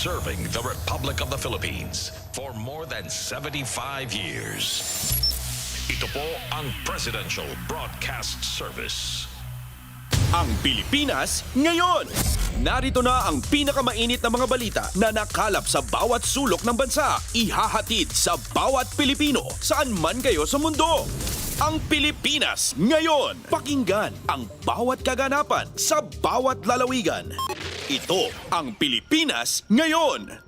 serving the Republic of the Philippines for more than 75 years. Ito po ang Presidential Broadcast Service. Ang Pilipinas ngayon! Narito na ang pinakamainit na mga balita na nakalap sa bawat sulok ng bansa. Ihahatid sa bawat Pilipino saan man kayo sa mundo. Ang Pilipinas ngayon! Pakinggan ang bawat kaganapan sa bawat lalawigan. Ito ang Pilipinas ngayon!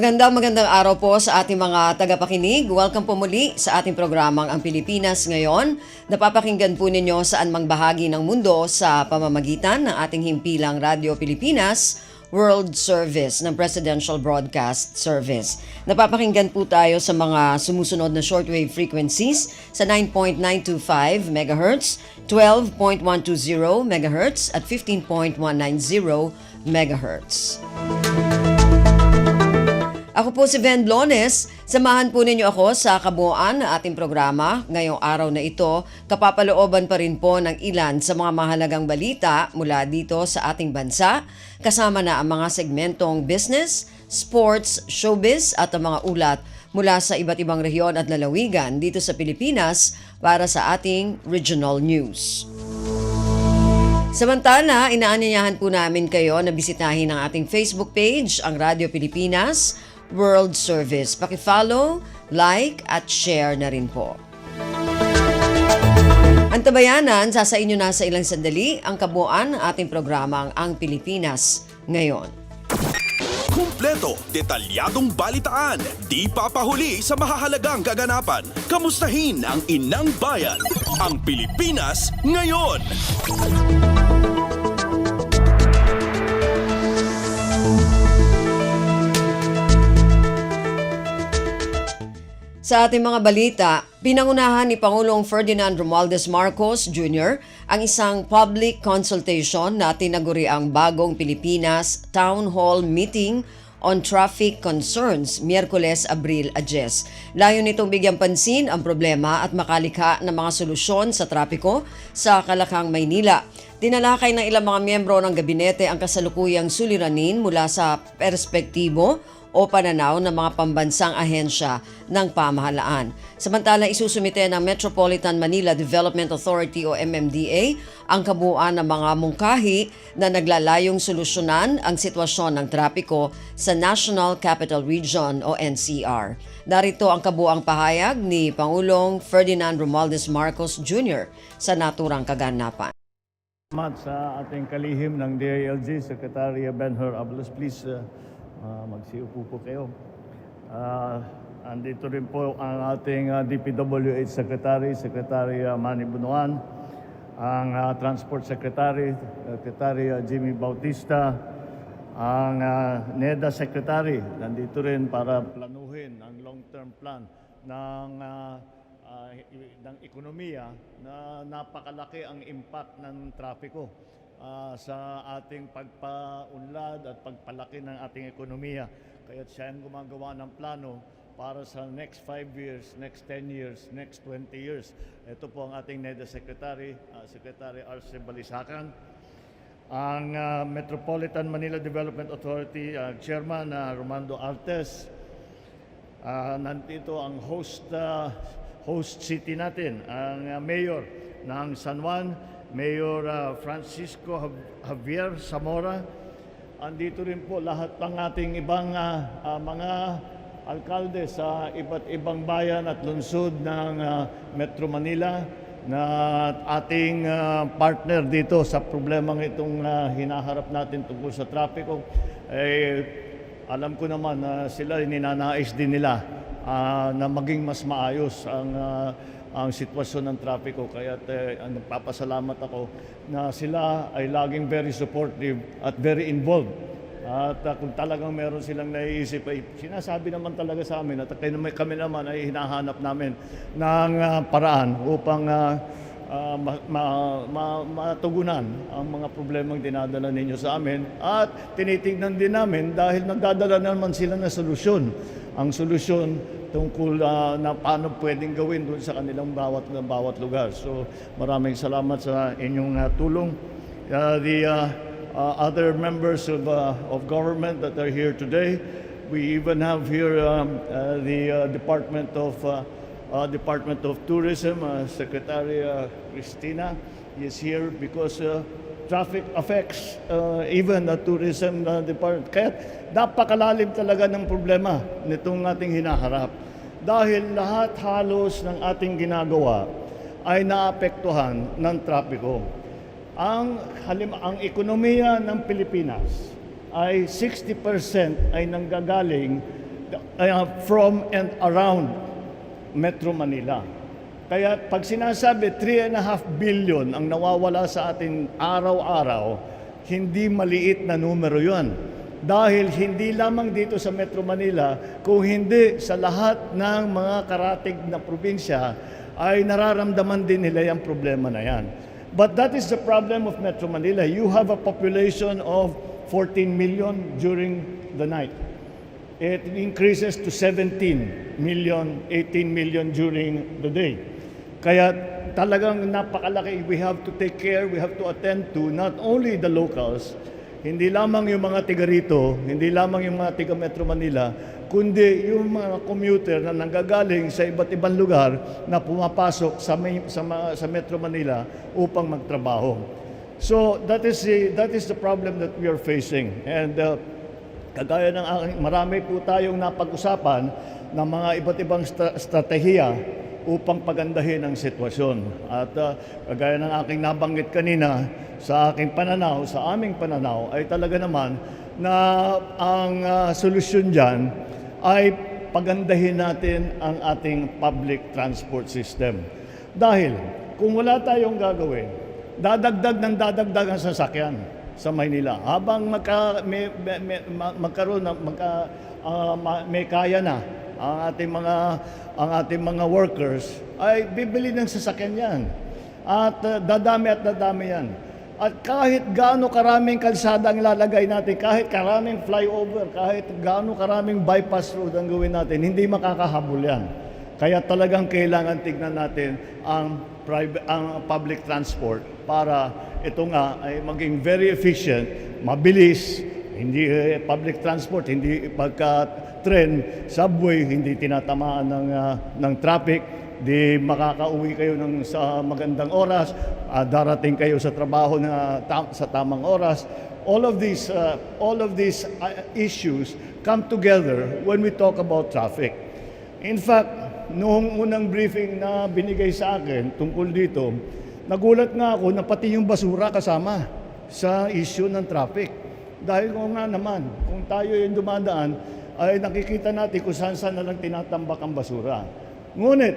Magandang araw po sa ating mga tagapakinig. Welcome po muli sa ating programang Ang Pilipinas Ngayon. Napapakinggan po ninyo saan mang bahagi ng mundo sa pamamagitan ng ating himpilang Radio Pilipinas World Service ng Presidential Broadcast Service. Napapakinggan po tayo sa mga sumusunod na shortwave frequencies sa 9.925 MHz, 12.120 MHz at 15.190 MHz. Ako po si Ven Blones. Samahan po ninyo ako sa kabuuan ng ating programa. Ngayong araw na ito, kapapalooban pa rin po ng ilan sa mga mahalagang balita mula dito sa ating bansa, kasama na ang mga segmentong business, sports, showbiz at ang mga ulat mula sa iba't ibang rehiyon at lalawigan dito sa Pilipinas para sa ating regional news. Samantala, inaanyayahan po namin kayo na bisitahin ang ating Facebook page, ang Radio Pilipinas World Service. Paki-follow, like at share na rin po. Antabayanan, sa inyo na sa ilang sandali ang kabuuan ng ating programang Ang Pilipinas Ngayon. Kumpleto, detalyadong balitaan, di papahuli sa mahahalagang kaganapan. Kamustahin ang inang bayan, ang Pilipinas ngayon. Sa ating mga balita, pinangunahan ni Pangulong Ferdinand Romualdez Marcos Jr. ang isang public consultation na tinaguri ang Bagong Pilipinas Town Hall Meeting on Traffic Concerns, Miyerkules, Abril 10. Layon nitong bigyang pansin ang problema at makalikha ng mga solusyon sa trapiko sa Kalakang, Maynila. Tinalakay ng ilang mga miyembro ng gabinete ang kasalukuyang suliranin mula sa perspektibo o pananaw ng mga pambansang ahensya ng pamahalaan. Samantala, isusumite ng Metropolitan Manila Development Authority o MMDA ang kabuuan ng mga mungkahi na naglalayong solusyonan ang sitwasyon ng trapiko sa National Capital Region o NCR. Narito ang kabuuang pahayag ni Pangulong Ferdinand Romualdez Marcos Jr. sa naturang kaganapan. Salamat sa ating kalihim ng DILG, Secretary Ben-Hur Abalos. Please, magsiupo po kayo. Andito rin po ang ating DPWH Secretary, Secretary Manny Bunuan, ang Transport Secretary, Secretary Jimmy Bautista, ang NEDA Secretary, nandito rin para planuhin ang long-term plan ng ekonomiya na napakalaki ang impact ng trapiko sa ating pagpaunlad at pagpalaki ng ating ekonomiya. Kaya siya ang gumagawa ng plano para sa next 5 years, next 10 years, next 20 years. Ito po ang ating NEDA Secretary, Secretary Arce Balisacan. Ang Metropolitan Manila Development Authority Chairman Romando Artes. Nandito ang host city natin, ang Mayor ng San Juan, Mayor Francisco Javier Zamora. Andito rin po lahat ng ating ibang mga alkalde sa iba't ibang bayan at lungsod ng Metro Manila na ating partner dito sa problemang itong hinaharap natin tungkol sa trapiko. Alam ko naman na sila ninanais din nila na maging mas maayos ang sitwasyon ng trapiko. Kaya nagpapasalamat ako na sila ay laging very supportive at very involved At kung talagang meron silang naiisip, ay sinasabi naman talaga sa amin at kami naman ay hinahanap namin ng paraan upang matugunan ang mga problemang dinadala ninyo sa amin. At tinitingnan din namin dahil nagdadala naman sila ng solusyon. Ang solusyon tungkol na paano pwedeng gawin doon sa kanilang bawat lugar. So maraming salamat sa inyong tulong. Other members of government that are here today. We even have here the Department of Tourism, Secretary Cristina is here because traffic affects even the tourism department. Kaya napakalalim talaga ng problema nitong ating hinaharap. Dahil lahat halos ng ating ginagawa ay naapektuhan ng trapiko. Ang ekonomiya ng Pilipinas ay 60% ay nanggagaling from and around Metro Manila. Kaya pag sinasabi 3.5 billion ang nawawala sa atin araw-araw, hindi maliit na numero yun. Dahil hindi lamang dito sa Metro Manila, kung hindi sa lahat ng mga karatig na probinsya, ay nararamdaman din nila yung problema na yan. But that is the problem of Metro Manila. You have a population of 14 million during the night. It increases to 17 million, 18 million during the day. Kaya talagang napakalaki. We have to take care, we have to attend to not only the locals, hindi lamang yung mga tiga rito, hindi lamang yung mga tiga Metro Manila, kundi yung mga commuter na nanggagaling sa iba't ibang lugar na pumapasok sa Metro Manila upang magtrabaho. So that is the problem that we are facing. And kagaya ng marami po tayong napag-usapan ng mga iba't ibang estratehiya upang pagandahin ang sitwasyon. At kagaya ng aking nabanggit kanina, sa aking pananaw, sa aming pananaw, ay talaga naman na ang solusyon dyan ay pagandahin natin ang ating public transport system. Dahil kung wala tayong gagawin, dadagdag ang sasakyan sa Maynila. Habang may kaya na ang ating mga workers, ay bibili ng sasakyan yan. At dadami yan. At kahit gaano karaming kalsada ang lalagay natin, kahit karaming flyover, kahit gaano karaming bypass road ang gawin natin, hindi makakahabol yan. Kaya talagang kailangan tignan natin ang public transport para ito nga ay maging very efficient, mabilis, hindi public transport, hindi pagka tren, subway, hindi tinatamaan ng traffic, di makakauwi kayo sa magandang oras, darating kayo sa trabaho sa tamang oras. All of these issues come together when we talk about traffic. In fact, noong unang briefing na binigay sa akin tungkol dito, nagulat nga ako na pati yung basura kasama sa issue ng traffic. Dahil kung nga naman, kung tayo yung dumadaan, ay nakikita natin kung saan na lang tinatambak ang basura. Ngunit,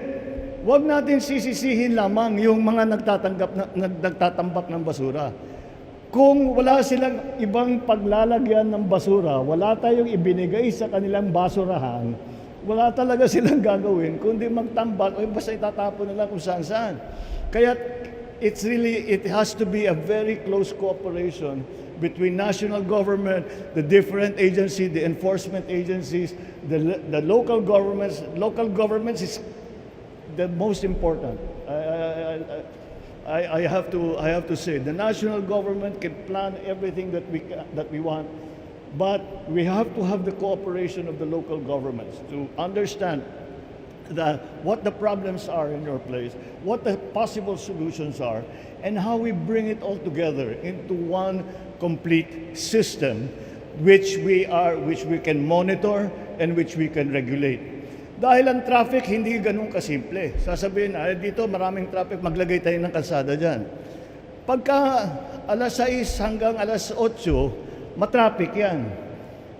huwag natin sisisihin lamang yung mga nagtatambak ng basura. Kung wala silang ibang paglalagyan ng basura, wala tayong ibinigay sa kanilang basurahan, wala talaga silang gagawin, kundi magtambak, o basta itatapon na lang kung saan-saan. Kaya it has to be a very close cooperation between national government, the different agencies, the enforcement agencies, the local governments. Local governments is the most important. I have to say the national government can plan everything that we want, but we have to have the cooperation of the local governments to understand what the problems are in your place, what the possible solutions are, and how we bring it all together into one complete system which we can monitor and which we can regulate. Dahil ang traffic hindi ganun kasimple. Sasabihin, dito maraming traffic, maglagay tayo ng kalsada dyan. Pagka alas 6 hanggang alas 8, matraffic yan.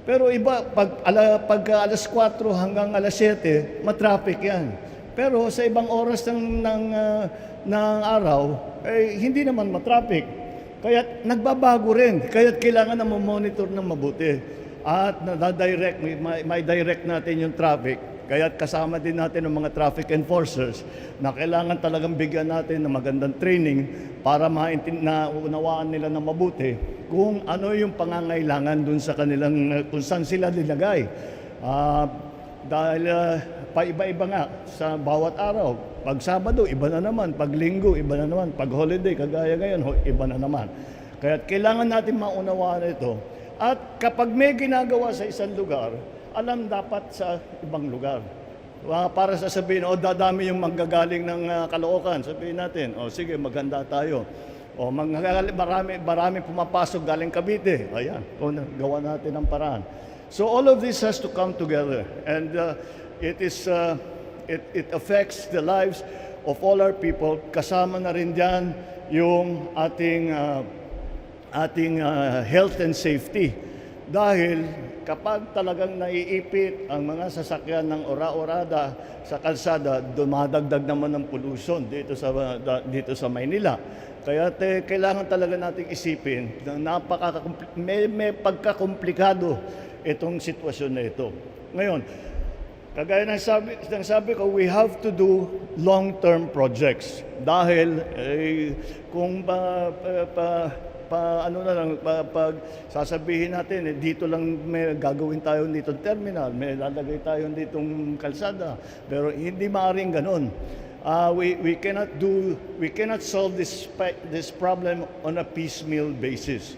Pero iba, pagka alas 4 hanggang alas 7, matraffic yan. Pero sa ibang oras ng araw, hindi naman matraffic. Kaya nagbabago rin. Kaya kailangan na monitor ng mabuti. At nadadirect, may direct natin yung traffic. Kaya kasama din natin ng mga traffic enforcers na kailangan talagang bigyan natin ng magandang training para naunawaan nila ng mabuti kung ano yung pangangailangan dun sa kanilang, kung saan sila nilagay. Dahil paiba-iba nga sa bawat araw. Pag Sabado, iba na naman. Pag Linggo, iba na naman. Pag holiday, kagaya ngayon, iba na naman. Kaya kailangan natin maunawaan ito. At kapag may ginagawa sa isang lugar, alam dapat sa ibang lugar. Para sasabihin, dadami yung manggagaling ng Caloocan. Sabihin natin, sige, maganda tayo. Marami pumapasok galing Cavite. Ayan, gawa natin ang paraan. So all of this has to come together. And it affects the lives of all our people. Kasama na rin dyan yung ating health and safety. Dahil kapag talagang naiipit ang mga sasakyan ng ora-orada sa kalsada, dumadagdag naman ng pollution dito sa Maynila. Kaya kailangan talaga nating isipin na may pagkakomplikado itong sitwasyon na ito. Ngayon, kagaya ng sabi ko, we have to do long-term projects. Dahil kung pag sasabihin natin, dito lang may gagawin tayo dito terminal, may lalagay tayo ditong kalsada, pero hindi maaaring ganun. We cannot solve this problem on a piecemeal basis.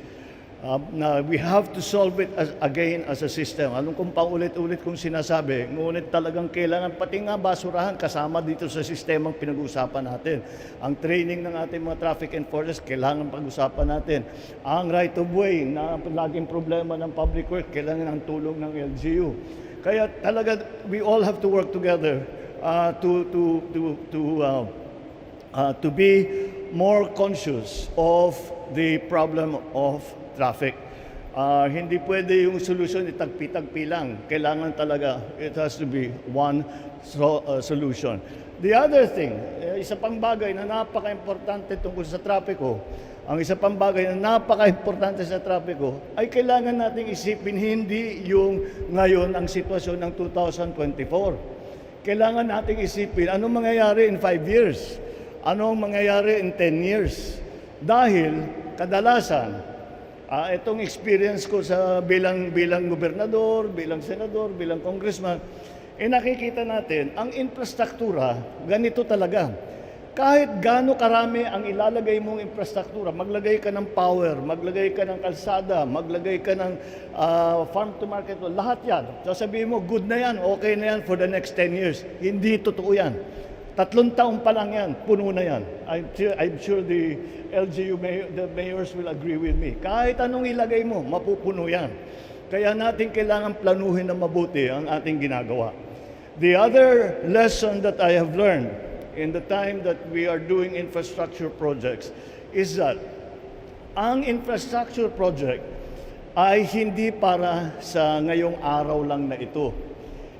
We have to solve it again as a system. Anong kung paulit-ulit kong sinasabi, ngunit talagang kailangan pati nga basurahan kasama dito sa sistemang pinag-uusapan natin. Ang training ng ating mga traffic enforcers, kailangan pag-usapan natin. Ang right of way na laging problema ng public work, kailangan ng tulong ng LGU. Kaya talaga, we all have to work together to be more conscious of the problem of traffic. Hindi pwede yung solution itagpi-tagpi lang. Kailangan talaga, it has to be one solution. The other thing, isa pang bagay na napaka-importante tungkol sa trapiko, ang isa pang bagay na napaka-importante sa trapiko ay kailangan nating isipin hindi yung ngayon ang sitwasyon ng 2024. Kailangan nating isipin anong mangyayari in 5 years, anong mangyayari in 10 years. Dahil kadalasan, itong experience ko sa bilang gobernador, bilang senador, bilang congressman, nakikita natin, ang infrastruktura, ganito talaga. Kahit gaano karami ang ilalagay mong infrastruktura, maglagay ka ng power, maglagay ka ng kalsada, maglagay ka ng farm to market, lahat yan. Sasabihin mo, good na yan, okay na yan for the next 10 years. Hindi totoo yan. 3 taon pa lang yan, puno na yan. I'm sure the LGU, the mayors will agree with me. Kahit anong ilagay mo, mapupuno yan. Kaya natin kailangan planuhin na mabuti ang ating ginagawa. The other lesson that I have learned in the time that we are doing infrastructure projects is that ang infrastructure project ay hindi para sa ngayong araw lang na ito.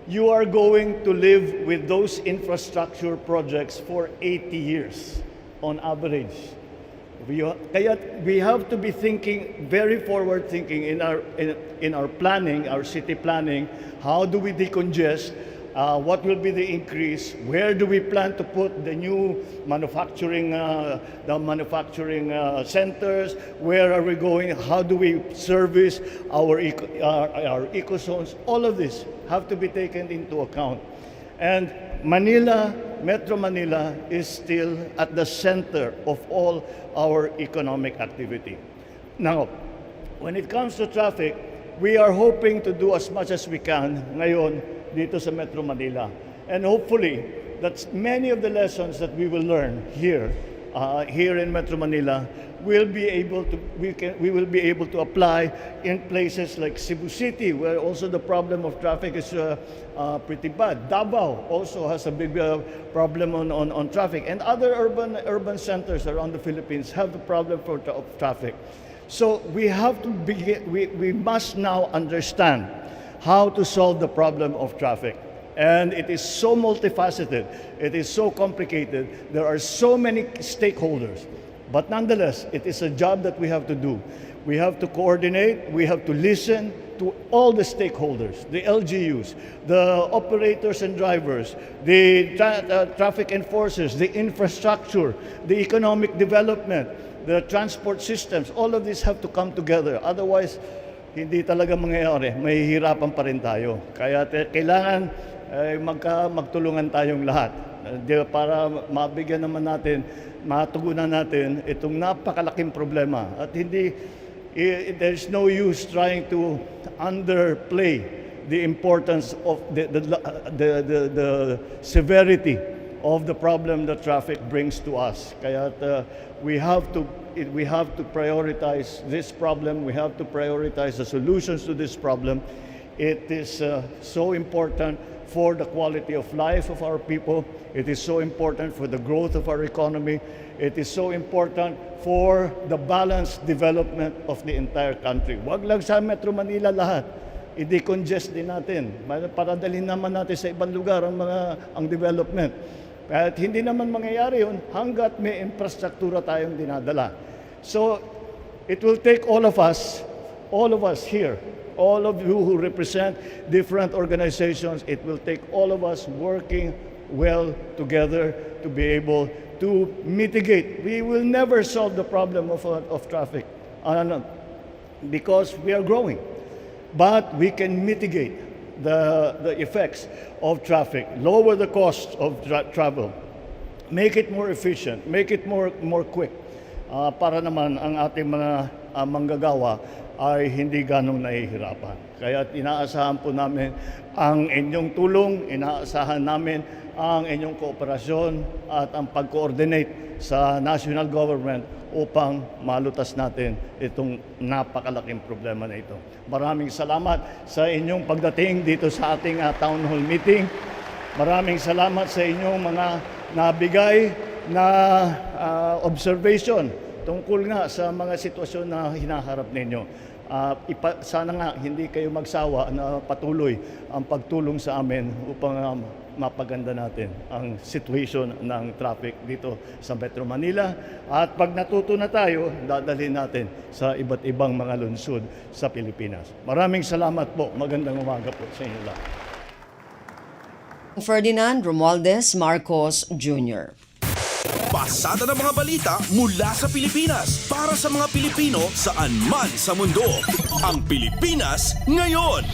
You are going to live with those infrastructure projects for 80 years on average. Kaya we have to be thinking, very forward thinking in our planning, our city planning. How do we decongest? What will be the increase? Where do we plan to put the new manufacturing centers? Where are we going? How do we service our eco zones? All of this have to be taken into account. And Manila, Metro Manila is still at the center of all our economic activity. Now, when it comes to traffic, we are hoping to do as much as we can ngayon dito sa Metro Manila. And hopefully, that many of the lessons that we will learn here in Metro Manila we will be able to apply in places like Cebu City, where also the problem of traffic is pretty bad. Davao also has a big problem on traffic, and other urban centers around the Philippines have the problem of traffic. So we have to we must now understand how to solve the problem of traffic. And it is so multifaceted, it is so complicated, there are so many stakeholders. But nonetheless, it is a job that we have to do. We have to coordinate, we have to listen to all the stakeholders, the LGUs, the operators and drivers, the traffic enforcers, the infrastructure, the economic development, the transport systems. All of these have to come together. Otherwise, hindi talaga mangyayari. Mahihirapan pa rin tayo. Kaya kailangan magtulungan tayong lahat para mabigyan naman natin, matugunan natin itong napakalaking problema. At hindi, there's no use trying to underplay the importance of the severity of the problem that traffic brings to us. Kaya we have to prioritize this problem. We have to prioritize the solutions to this problem. It is so important for the quality of life of our people. It is so important for the growth of our economy. It is so important for the balanced development of the entire country. Wag lang sa Metro Manila lahat. I-decongest din natin. Para dalhin naman natin sa ibang lugar ang development. At hindi naman mangyayari yun hanggat may infrastruktura tayong dinadala. So, it will take all of us here, all of you who represent different organizations, it will take all of us working well together to be able to mitigate. We will never solve the problem of traffic because we are growing. But we can mitigate the effects of traffic, lower the cost of travel, make it more efficient, make it more quick, para naman ang ating mga manggagawa ay hindi ganong nahihirapan. Kaya inaasahan po namin ang inyong tulong, inaasahan namin ang inyong kooperasyon at ang pag-coordinate sa national government upang malutas natin itong napakalaking problema na ito. Maraming salamat sa inyong pagdating dito sa ating town hall meeting. Maraming salamat sa inyong mga nabigay na observation tungkol nga sa mga sitwasyon na hinaharap ninyo. Sana nga hindi kayo magsawa na patuloy ang pagtulong sa amin upang mapaganda natin ang situation ng traffic dito sa Metro Manila. At pag natuto na tayo, dadalhin natin sa iba't ibang mga lungsod sa Pilipinas. Maraming salamat po. Magandang umaga po sa inyo lahat. Ferdinand Romualdez Marcos Jr. Pasada ng mga balita mula sa Pilipinas para sa mga Pilipino saan man sa mundo. Ang Pilipinas ngayon.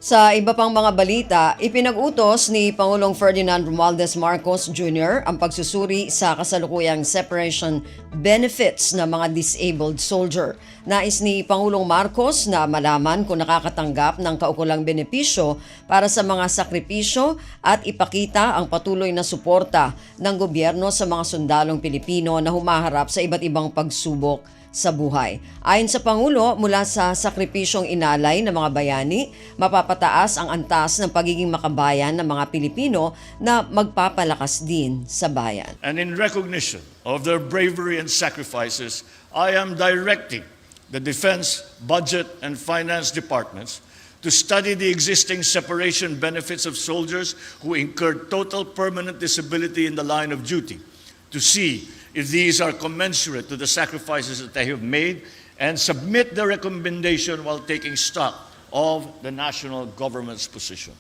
Sa iba pang mga balita, ipinag-utos ni Pangulong Ferdinand Romualdez Marcos Jr. ang pagsusuri sa kasalukuyang separation benefits ng mga disabled soldier. Nais ni Pangulong Marcos na malaman kung nakakatanggap ng kaukulang benepisyo para sa mga sakripisyo at ipakita ang patuloy na suporta ng gobyerno sa mga sundalong Pilipino na humaharap sa iba't ibang pagsubok sa buhay. Ayon sa Pangulo, mula sa sakripisyong inalay ng mga bayani, mapapataas ang antas ng pagiging makabayan ng mga Pilipino na magpapalakas din sa bayan. And in recognition of their bravery and sacrifices, I am directing the Defense, Budget, and Finance Departments to study the existing separation benefits of soldiers who incurred total permanent disability in the line of duty, to see if these are commensurate to the sacrifices that they have made, and submit the recommendation while taking stock of the national government's position.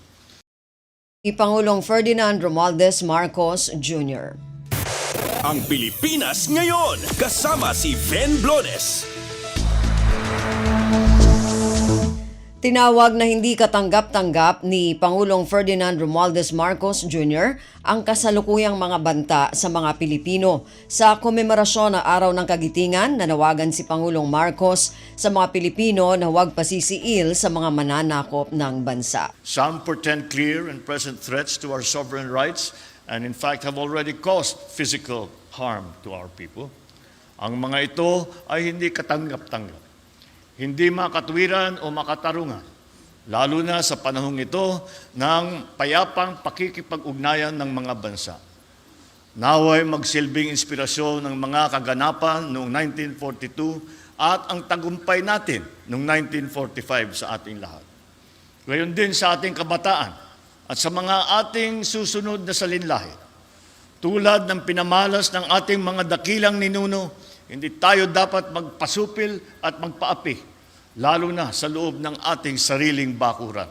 Pangulong Ferdinand Romualdez Marcos Jr. Ang Pilipinas ngayon, kasama si Ven Blones. Tinawag na hindi katanggap-tanggap ni Pangulong Ferdinand Romualdez Marcos Jr. ang kasalukuyang mga banta sa mga Pilipino. Sa komemorasyon ng Araw ng Kagitingan, nanawagan si Pangulong Marcos sa mga Pilipino na huwag pasisiil sa mga mananakop ng bansa. Some portend clear and present threats to our sovereign rights and in fact have already caused physical harm to our people. Ang mga ito ay hindi katanggap-tanggap, hindi makatwiran o makatarungan, lalo na sa panahong ito ng payapang pakikipag-ugnayan ng mga bansa. Naway magsilbing inspirasyon ng mga kaganapan noong 1942 at ang tagumpay natin noong 1945 sa ating lahat. Gayon din sa ating kabataan at sa mga ating susunod na salinlahi. Tulad ng pinamalas ng ating mga dakilang ninuno, hindi tayo dapat magpasupil at magpaapi, lalo na sa loob ng ating sariling bakuran.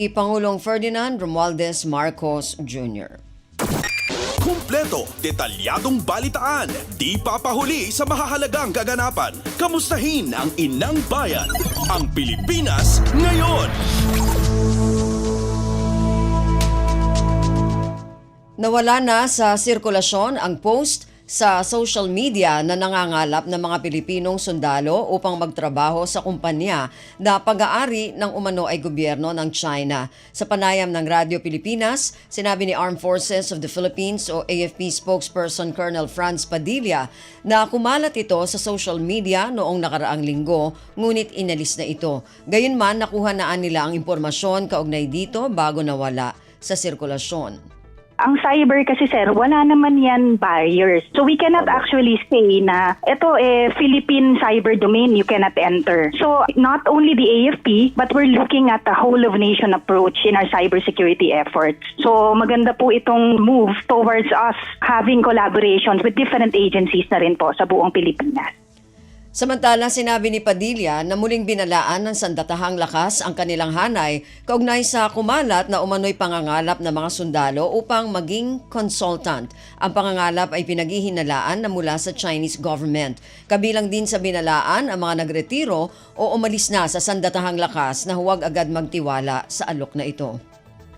Pangulong Ferdinand Romualdez Marcos Jr. Kumpleto, detalyadong balitaan, di papahuli sa mahahalagang kaganapan. Kamustahin ang inang bayan, ang Pilipinas ngayon. Nawala na sa sirkulasyon ang post sa social media na nangangalap ng mga Pilipinong sundalo upang magtrabaho sa kumpanya na pag-aari ng umano ay gobyerno ng China. Sa panayam ng Radyo Pilipinas, sinabi ni Armed Forces of the Philippines o AFP spokesperson Colonel Franz Padilla na kumalat ito sa social media noong nakaraang linggo, ngunit inalis na ito. Gayunman, nakuha na nila ang impormasyon kaugnay dito bago nawala sa sirkulasyon. Ang cyber kasi sir, wala naman yan barriers. So we cannot actually say na ito Philippine cyber domain, you cannot enter. So not only the AFP, but we're looking at the whole of nation approach in our cybersecurity efforts. So maganda po itong move towards us having collaborations with different agencies na rin po sa buong Pilipinas. Samantala, sinabi ni Padilla na muling binalaan ng sandatahang lakas ang kanilang hanay kaugnay sa kumalat na umano'y pangangalap ng mga sundalo upang maging consultant. Ang pangangalap ay pinaghihinalaan na mula sa Chinese government. Kabilang din sa binalaan ang mga nagretiro o umalis na sa sandatahang lakas na huwag agad magtiwala sa alok na ito.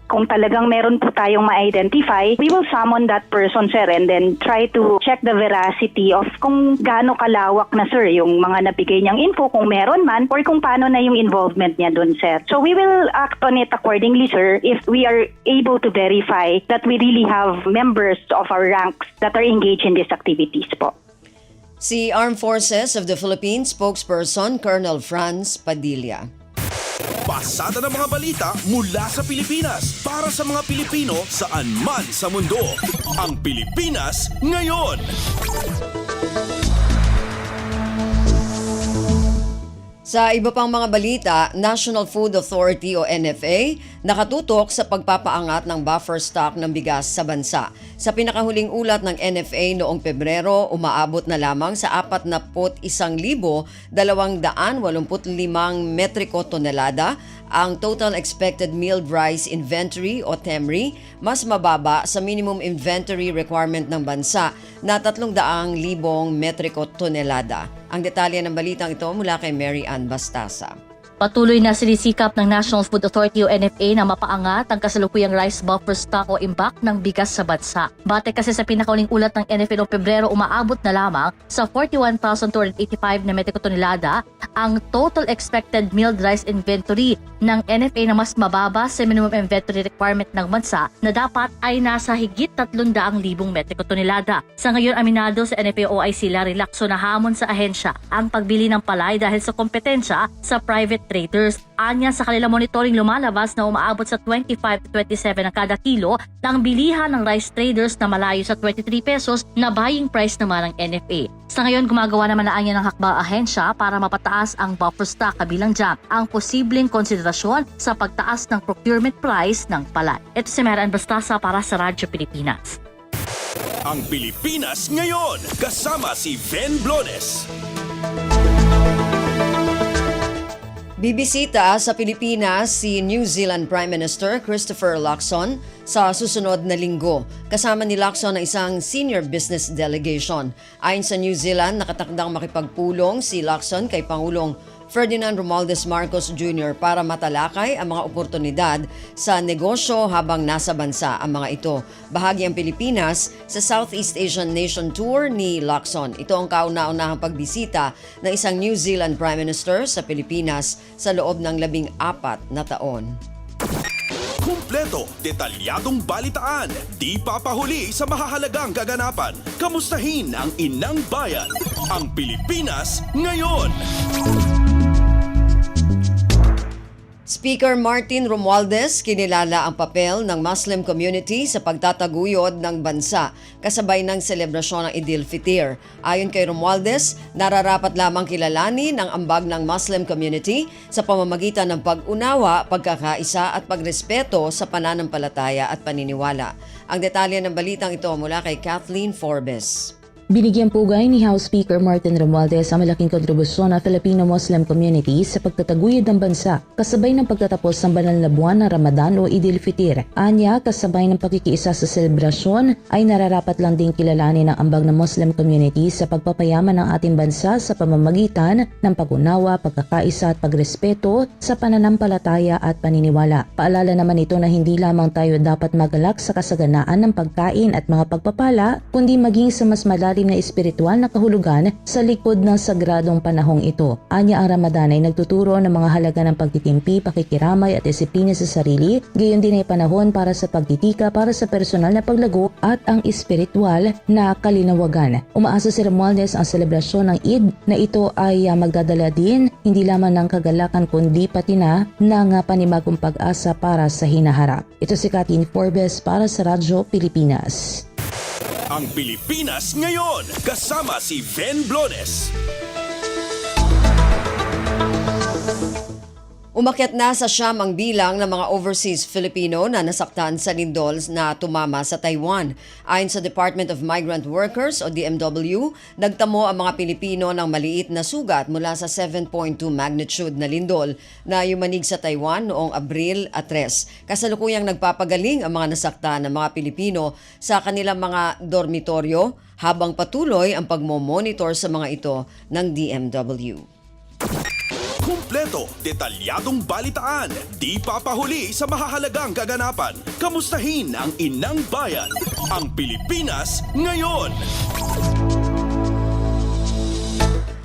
Kung talagang meron po tayong ma-identify, we will summon that person, sir, and then try to check the veracity of kung gaano kalawak na, sir, yung mga nabigay niyang info, kung meron man, or kung paano na yung involvement niya dun, sir. So we will act on it accordingly, sir, if we are able to verify that we really have members of our ranks that are engaged in these activities po. Si Armed Forces of the Philippines spokesperson Colonel Franz Padilla. Pasada ng mga balita mula sa Pilipinas para sa mga Pilipino saan man sa mundo. Ang Pilipinas ngayon. Sa iba pang mga balita, National Food Authority o NFA nakatutok sa pagpapaangat ng buffer stock ng bigas sa bansa. Sa pinakahuling ulat ng NFA noong Pebrero, umaabot na lamang sa 41,285 metriko tonelada ang total expected milled rice inventory o TEMRI, mas mababa sa minimum inventory requirement ng bansa na 300,000 metriko tonelada. Ang detalye ng balitang ito mula kay Mary Ann Bastasa. Patuloy na sinisikap ng National Food Authority o NFA na mapaangat ang kasalukuyang rice buffer stock o imbak ng bigas sa bansa. Bate kasi sa pinakauling ulat ng NFA noong Pebrero, umaabot na lamang sa 41,285 na metriko tonelada ang total expected milled rice inventory ng NFA na mas mababa sa minimum inventory requirement ng bansa na dapat ay nasa higit 300,000 metriko tonelada. Sa ngayon, aminado sa NFA OIC Larry Lacson na hamon sa ahensya ang pagbili ng palay dahil sa kompetensya sa private traders. Anya sa kanilang monitoring lumalabas na umaabot sa 25 to 27 ang kada kilo ng bilihan ng rice traders na malayo sa 23 pesos na buying price naman ng NFA. Sa ngayon, gumagawa naman na anya ng hakbang ahensya para mapataas ang buffer stock, kabilang dyan ang posibleng konsiderasyon sa pagtaas ng procurement price ng palay. Ito si Mary Ann Bastasa para sa Radyo Pilipinas. Ang Pilipinas ngayon, kasama si Ven Blones. Bibisita sa Pilipinas si New Zealand Prime Minister Christopher Luxon sa susunod na linggo. Kasama ni Luxon ang isang senior business delegation. Ayon sa New Zealand, nakatakdang makipagpulong si Luxon kay Pangulong Ferdinand Romualdez Marcos Jr. para matalakay ang mga oportunidad sa negosyo habang nasa bansa ang mga ito. Bahagi ang Pilipinas sa Southeast Asian Nation Tour ni Luxon. Ito ang kauna-unahang pagbisita ng isang New Zealand Prime Minister sa Pilipinas sa loob ng 14 na taon. Kumpleto, detalyadong balitaan, di papahuli sa mahahalagang kaganapan. Kamustahin ang inang bayan, ang Pilipinas ngayon. Speaker Martin Romualdez kinilala ang papel ng Muslim community sa pagtataguyod ng bansa kasabay ng selebrasyon ng Idil Fitr. Ayon kay Romualdez, nararapat lamang kilalanin ang ambag ng Muslim community sa pamamagitan ng pag-unawa, pagkakaisa at pagrespeto sa pananampalataya at paniniwala. Ang detalye ng balitang ito mula kay Kathleen Forbes. Binigyan pugay ni House Speaker Martin Romualdez ang malaking kontribusyon ng Filipino Muslim community sa pagtataguyod ng bansa kasabay ng pagtatapos ng banal na buwan ng Ramadan o Idil Fitr. Anya, kasabay ng pakikiisa sa selebrasyon ay nararapat lang din kilalanin ang ambag ng Muslim community sa pagpapayaman ng ating bansa sa pamamagitan ng pag-unawa, pagkakaisa at pagrespeto sa pananampalataya at paniniwala. Paalala naman ito na hindi lamang tayo dapat magalak sa kasaganaan ng pagkain at mga pagpapala, kundi maging sa mas malalim na espiritual na kahulugan sa likod ng sagradong panahong ito. Anya, ang Ramadan ay nagtuturo ng mga halaga ng pagtitimpi, pakikiramay at disiplina sa sarili, gayon din ay panahon para sa pagtitika para sa personal na paglago at ang espiritual na kalinawagan. Umaasa si Romualdez ang selebrasyon ng Eid na ito ay magdadala din hindi lamang ng kagalakan kundi pati na ng panibagong pag-asa para sa hinaharap. Ito si Kathleen Forbes para sa Radyo Pilipinas. Ang Pilipinas ngayon, kasama si Ben Blones. Umakyat na sa siyam ang bilang ng mga overseas Filipino na nasaktan sa lindol na tumama sa Taiwan. Ayon sa Department of Migrant Workers o DMW, nagtamo ang mga Pilipino ng maliit na sugat mula sa 7.2 magnitude na lindol na yumanig sa Taiwan noong Abril 3. Kasalukuyang nagpapagaling ang mga nasaktan ng mga Pilipino sa kanilang mga dormitoryo habang patuloy ang pagmomonitor sa mga ito ng DMW. Kumpleto, detalyadong balitaan, di papahuli sa mahahalagang kaganapan. Kamustahin ang inang bayan, ang Pilipinas ngayon.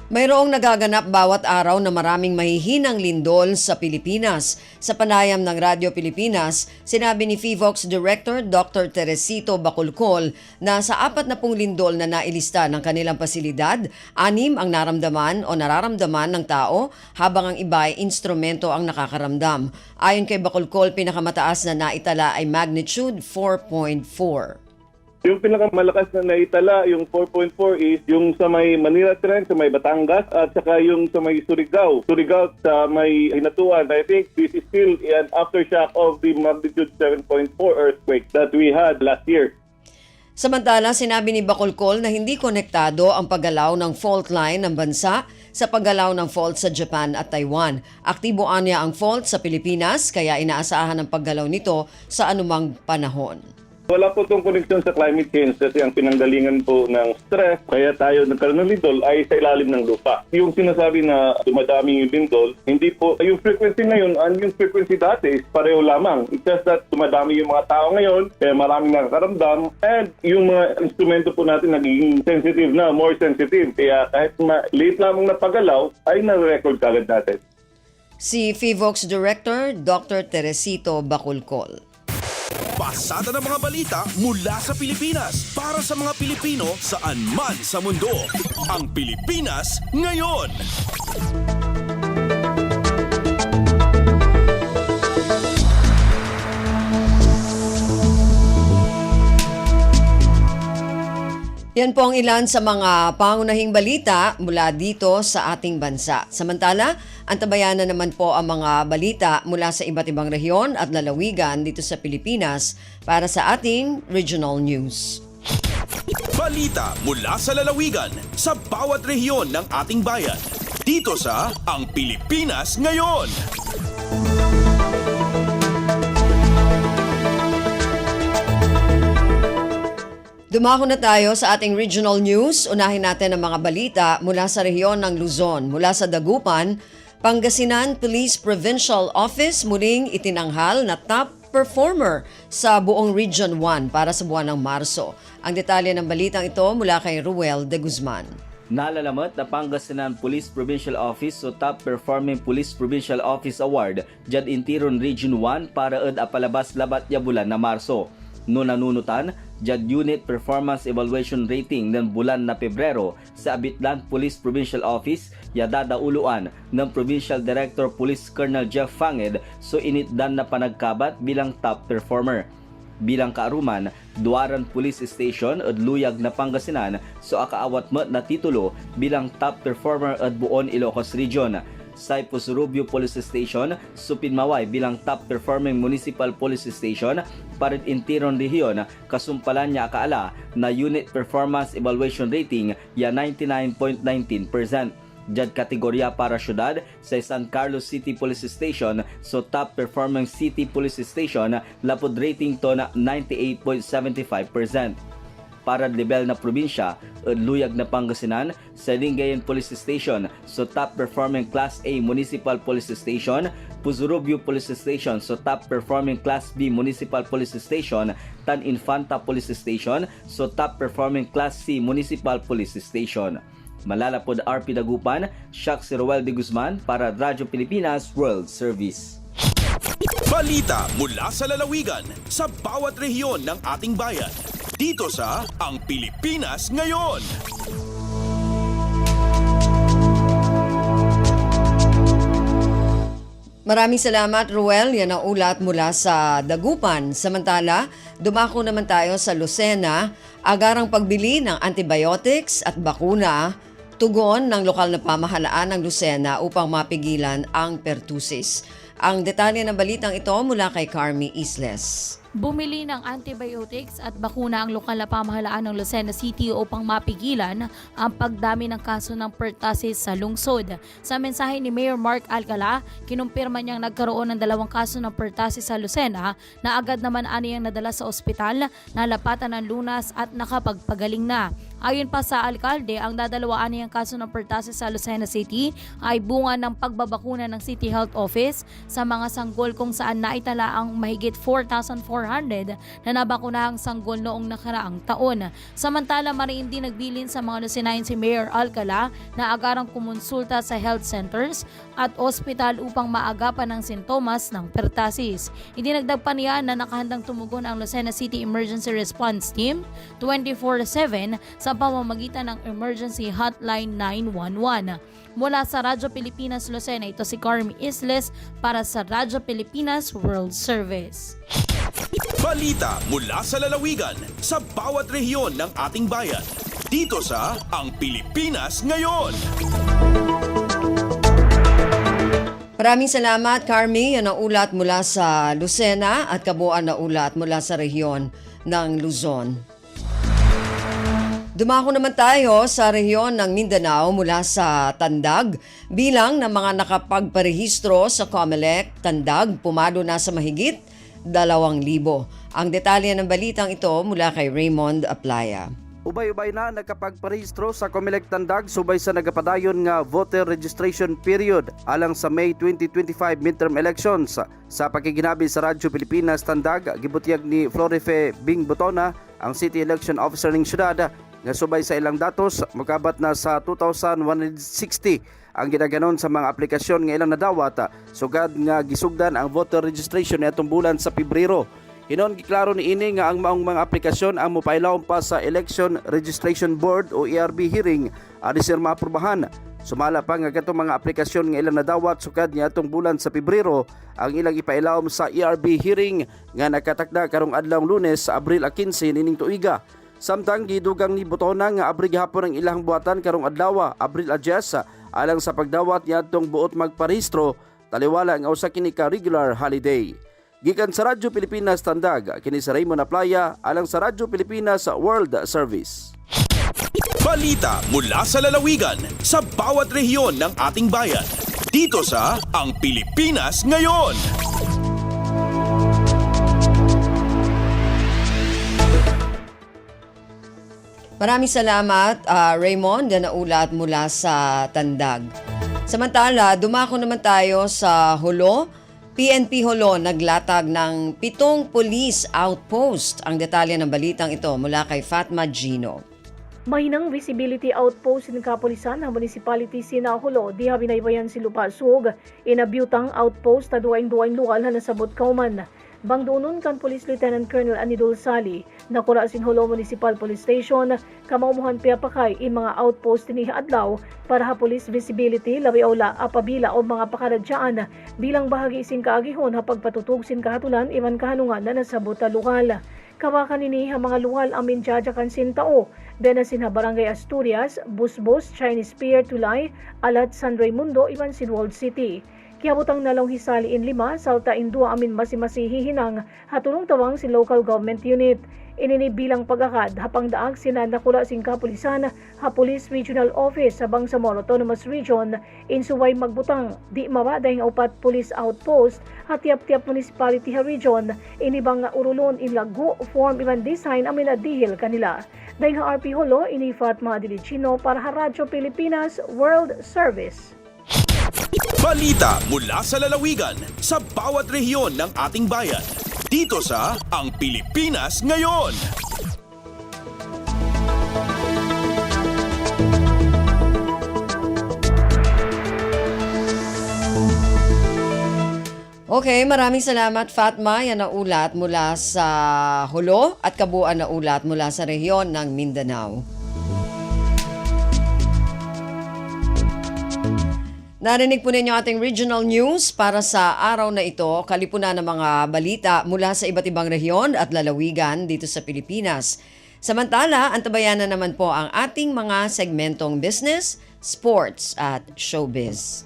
Mayroong nagaganap bawat araw na maraming mahihinang lindol sa Pilipinas. Sa panayam ng Radyo Pilipinas, sinabi ni FIVOX Director Dr. Teresito Bacolcol na sa 40 lindol na nailista ng kanilang pasilidad, 6 ang naramdaman o nararamdaman ng tao habang ang iba ay instrumento ang nakakaramdam. Ayon kay Bacolcol, pinakamataas na naitala ay magnitude 4.4. Yung pinakamalakas na naitala, yung 4.4 is yung sa may Manila Trench, sa may Batangas, at saka yung sa may Surigao. Surigao sa may Hinatuan. I think this is still an aftershock of the magnitude 7.4 earthquake that we had last year. Samantala, sinabi ni Bacolcol na hindi konektado ang paggalaw ng fault line ng bansa sa paggalaw ng fault sa Japan at Taiwan. Aktibo niya ang fault sa Pilipinas, kaya inaasahan ang paggalaw nito sa anumang panahon. Wala po itong connection sa climate change kasi ang pinanggalingan po ng stress kaya tayo nagkaroon ng lindol ay sa ilalim ng lupa. Yung sinasabi na dumadami yung lindol, hindi po, yung frequency ngayon and yung frequency dati is pareho lamang. It's just that dumadami yung mga tao ngayon, kaya maraming nakakaramdam, and yung mga instrumento po natin nagiging sensitive na, more sensitive. Kaya kahit late lamang na paggalaw, ay na-record kagad natin. Si FIVOX Director Dr. Teresito Bacolcol. Pasada ng mga balita mula sa Pilipinas para sa mga Pilipino saan man sa mundo. Ang Pilipinas ngayon. Yan po ang ilan sa mga pangunahing balita mula dito sa ating bansa. Samantala, antabayan na naman po ang mga balita mula sa iba't ibang rehiyon at lalawigan dito sa Pilipinas para sa ating regional news. Balita mula sa lalawigan sa bawat rehiyon ng ating bayan. Dito sa Ang Pilipinas Ngayon. Dumako na tayo sa ating regional news. Unahin natin ang mga balita mula sa rehiyon ng Luzon. Mula sa Dagupan, Pangasinan Police Provincial Office muling itinanghal na top performer sa buong Region 1 para sa buwan ng Marso. Ang detalye ng balitang ito mula kay Ruel de Guzman. Nalalamat na Pangasinan Police Provincial Office o Top Performing Police Provincial Office Award Jad Intiron Region 1 para ed apalabas labat ya bulan na Marso. No nanunutan, Jad Unit Performance Evaluation Rating ng bulan na Pebrero sa Abitlan Police Provincial Office yadadauluan ng Provincial Director Police Colonel Jeff Fanged so initdan na panagkabat bilang top performer. Bilang kaaruman, Duaran Police Station at Luyag na Pangasinan so akaawat mo na titulo bilang top performer at Buon Ilocos Region. Cyprus Rubio Police Station, Supinmaway bilang top performing municipal police station, Parit Intiron Region, kasumpalan niya akaala na unit performance evaluation rating ya 99.19%. Jad kategorya para syudad sa San Carlos City Police Station so top performing city police station lapod rating to na 98.75%. Para level na probinsya, Luyag na Pangasinan sa Lingayen Police Station so top performing Class A Municipal Police Station, Puzurubio Police Station so top performing Class B Municipal Police Station, Tan Infanta Police Station so top performing Class C Municipal Police Station. Malalapod RP Dagupan, Shaq si Roel de Guzman para Radyo Pilipinas World Service. Balita mula sa lalawigan sa bawat rehiyon ng ating bayan. Dito sa Ang Pilipinas Ngayon. Maraming salamat, Ruel. Yan ang ulat mula sa Dagupan. Samantala, dumako naman tayo sa Lucena. Agarang pagbili ng antibiotics at bakuna, tugon ng lokal na pamahalaan ng Lucena upang mapigilan ang pertussis. Ang detalye ng balitang ito mula kay Carmi Isles. Bumili ng antibiotics at bakuna ang lokal na pamahalaan ng Lucena City upang mapigilan ang pagdami ng kaso ng pertussis sa lungsod. Sa mensahe ni Mayor Mark Alcala, kinumpirma niyang nagkaroon ng 2 kaso ng pertussis sa Lucena na agad naman aniyang nadala sa ospital, nalapatan ng lunas at nakapagpagaling na. Ayon pa sa alkalde, ang dadalawaan niyang kaso ng pertussis sa Lucena City ay bunga ng pagbabakuna ng City Health Office sa mga sanggol kung saan naitala ang mahigit 4,400 na nabakunahang sanggol noong nakaraang taon. Samantala, mariin din nagbilin sa mga Lucenayan si Mayor Alcala na agarang kumonsulta sa health centers at ospital upang maagapan ang sintomas ng pertussis. Idinagdag pa niya na nakahandang tumugon ang Lucena City Emergency Response Team 24/7 sa pamamagitan ng Emergency Hotline 911. Mula sa Radyo Pilipinas Lucena, ito si Carmi Isles para sa Radyo Pilipinas World Service. Balita mula sa lalawigan sa bawat rehiyon ng ating bayan. Dito sa Ang Pilipinas Ngayon. Maraming salamat, Carmi. Yan ang ulat mula sa Lucena at kabuuan na ulat mula sa rehiyon ng Luzon. Dumako naman tayo sa rehiyon ng Mindanao mula sa Tandag. Bilang ng mga nakapagparehistro sa COMELEC, Tandag pumalo na sa mahigit 2,000. Ang detalye ng balitang ito mula kay Raymond Aplaya. Ubay-ubay na nakapagparehistro sa COMELEC Tandag subay sa nagapadayon nga voter registration period alang sa May 2025 midterm elections. Sa pakikinabi sa Radyo Pilipinas Tandag, gibutyag ni Florife Bing Botona, ang City Election Officer ng syudad, nga subay sa ilang datos, makabat na sa 2,160 ang ginaganon sa mga aplikasyon nga ilang nadawat, sugad nga gisugdan ang voter registration niadtong bulan sa Pebrero. Hinon giklaro ni ini nga ang maong mga aplikasyon ang mopailawon pa sa Election Registration Board o ERB hearing adi sir maaprubahan. Sumala pa nga katong mga aplikasyon nga ilang nadawat sugad niadtong bulan sa Pebrero ang ilang ipailawom sa ERB hearing nga nakatakda karong adlaw Lunes sa Abril 15 nining tuiga. Samtang gidugang ni Botona nga abri gihapon ang ilang buhatan karong adlaw Abril 10 alang sa pagdawat niadtong buot magparehistro taliwala nga usa kini ka regular holiday. Gikan sa Radyo Pilipinas Tandag, kini sa Raymond Aplaya alang sa Radyo Pilipinas World Service. Balita mula sa lalawigan sa bawat rehiyon ng ating bayan. Dito sa Ang Pilipinas Ngayon. Maraming salamat, Raymond, na naulat mula sa Tandag. Samantala, dumako naman tayo sa Hulo. PNP Hulo naglatag ng 7 police outpost. Ang detalye ng balitang ito mula kay Fatma Gino. Mahinang visibility outpost ng kapulisan ng municipality sina Hulo di habinaybayan si Lupasug inabutang outpost na duwain luwal na nasabot kauman. Bangdunon kan Police Lieutenant Colonel Anidol Sali, nakura Sinholo Municipal Police Station, kamaumuhan piapakay in mga outpost ni adlaw para ha police visibility labi aula apabila o mga pakaradyaan bilang bahagi isin kaagihon ha pagpatutog sin kahatulan iman kahanungan na nasabot a lugal. Kawakan nini ha mga luwal ang minjajakan sin tao, benasin ha Barangay Asturias, Busbos, Chinese Pier, Tulay, Alat, San Raimundo, iban sin Walled City. Kiabutang nalong hisali in 5, salta in 2 amin masimasihihinang hatulong tawang si local government unit. Inini bilang pagakad hapang daag sina nakula sing kapulisan ha Police Regional Office sa Bangsamoro Autonomous Region insuway magbutang di mabaday nga upat police outpost ha tiap-tiap municipality ha region inibang nga urulon in lagu form iban design amin adihil kanila. Dahil nga RP Holo ini Fatma Dilicino para ha Radyo Pilipinas World Service. Balita mula sa lalawigan sa bawat rehiyon ng ating bayan. Dito sa Ang Pilipinas Ngayon. Okay, maraming salamat Fatma. Yan na ulat mula sa Hulo at kabuuan na ulat mula sa rehiyon ng Mindanao. Narinig po ninyo ating regional news para sa araw na ito, kalipunan ng mga balita mula sa iba't ibang rehiyon at lalawigan dito sa Pilipinas. Samantala, antabayan na naman po ang ating mga segmentong business, sports at showbiz.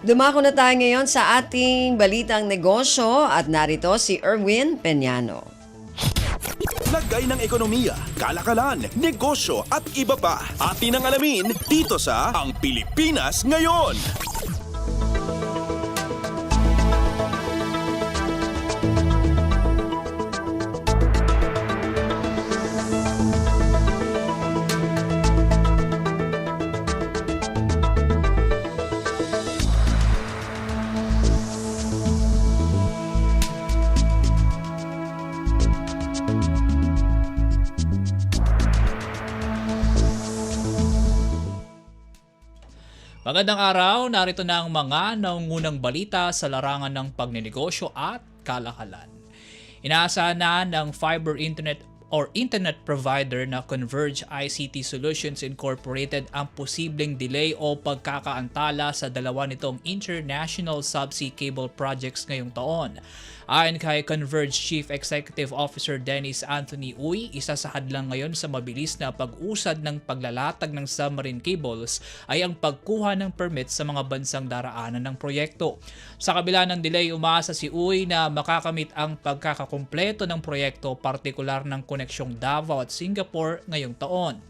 Dumako na tayo ngayon sa ating balitang negosyo at narito si Erwin Peñano. Lagay ng ekonomiya, kalakalan, negosyo at iba pa. Atin ang alamin dito sa Ang Pilipinas Ngayon. Magandang araw, narito na ang mga naungunang balita sa larangan ng pagnenegosyo at kalakalan. Inaasahan na ng fiber internet provider na Converge ICT Solutions Incorporated ang posibleng delay o pagkakaantala sa dalawa nitong international subsea cable projects ngayong taon. Ayon kay Converge Chief Executive Officer Dennis Anthony Uy, isa sa hadlang ngayon sa mabilis na pag-usad ng paglalatag ng submarine cables ay ang pagkuha ng permit sa mga bansang daraanan ng proyekto. Sa kabila ng delay, umaasa si Uy na makakamit ang pagkakakumpleto ng proyekto, partikular ng koneksyong Davao at Singapore ngayong taon.